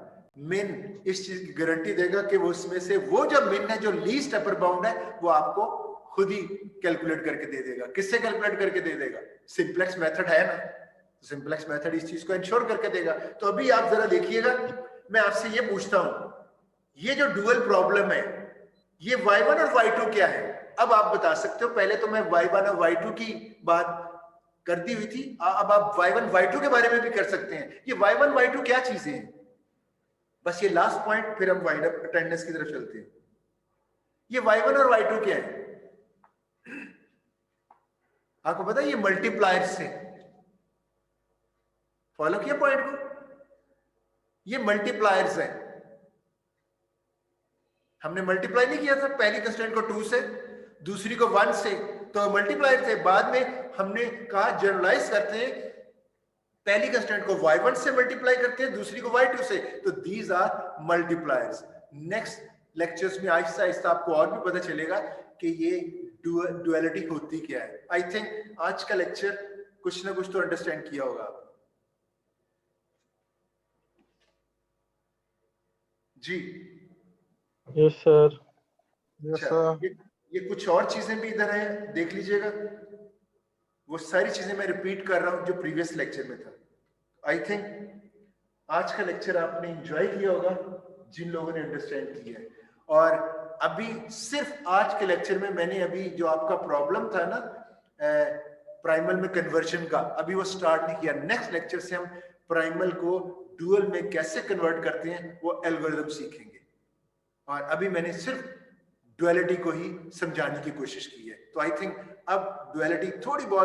मेन इस चीज की गारंटी देगा कि वो उसमें से वो जो मेन है, जो लीस्ट अपर बाउंड है, वो आपको खुद ही कैलकुलेट करके दे देगा। किससे कैलकुलेट करके दे देगा? सिंपलेक्स मेथड है ना, सिंपलेक्स मेथड इस चीज को इंश्योर करके देगा। तो अभी आप जरा देखिएगा, मैं आपसे ये पूछता हूं, ये जो डुअल प्रॉब्लम है, ये y1 और y2 क्या है? अब आप बता सकते हो। पहले तो मैं y1 और y2 की बात कर दी हुई थी, अब आप y1 y2 के बारे में भी कर सकते हैं। ये y1 y2 क्या चीजें हैं? बस ये लास्ट पॉइंट, फिर हम वाइंड अप अटेंडेंस की तरफ चलते हैं। ये y1 और y2 क्या है? आपको पता है ये मल्टीप्लायर से, फॉलो किया पॉइंट को? ये मल्टीप्लायर्स है। हमने मल्टीप्लाई नहीं किया था पहली कंस्टेंट को 2 से, दूसरी को 1 से, तो मल्टीप्लायर थे। बाद में हमने कहा जनरलाइज करते हैं, पहली कंस्टेंट को y1 से मल्टीप्लाई करते हैं, दूसरी को y2 से, तो these are multipliers. Next lectures में आहिस्ता आहिस्ता आपको और भी पता चलेगा कि ये डुअलिटी होती क्या है। आई थिंक आज का लेक्चर कुछ ना कुछ तो अंडरस्टैंड किया होगा आप जी। Yes sir. अच्छा, ये कुछ और चीजें भी इधर हैं, देख लीजिएगा। वो सारी चीजें मैं रिपीट कर रहा हूं जो प्रीवियस लेक्चर में था। आई थिंक आज का लेक्चर आपने एंजॉय किया होगा जिन लोगों ने अंडरस्टैंड किया है। और अभी सिर्फ आज के लेक्चर में मैंने अभी जो आपका प्रॉब्लम था ना प्राइमल में कन्वर्जन का, अभी वो स्टार्ट नहीं किया। नेक्स्ट लेक्चर से हम प्राइमल को डुअल में कैसे कन्वर्ट करते हैं वो एल्गोरिथम सीखेंगे। और अभी मैंने सिर्फ डुअलिटी को ही समझाने की कोशिश की है। तो आई थिंक अब डुअलिटी थोड़ी बहुत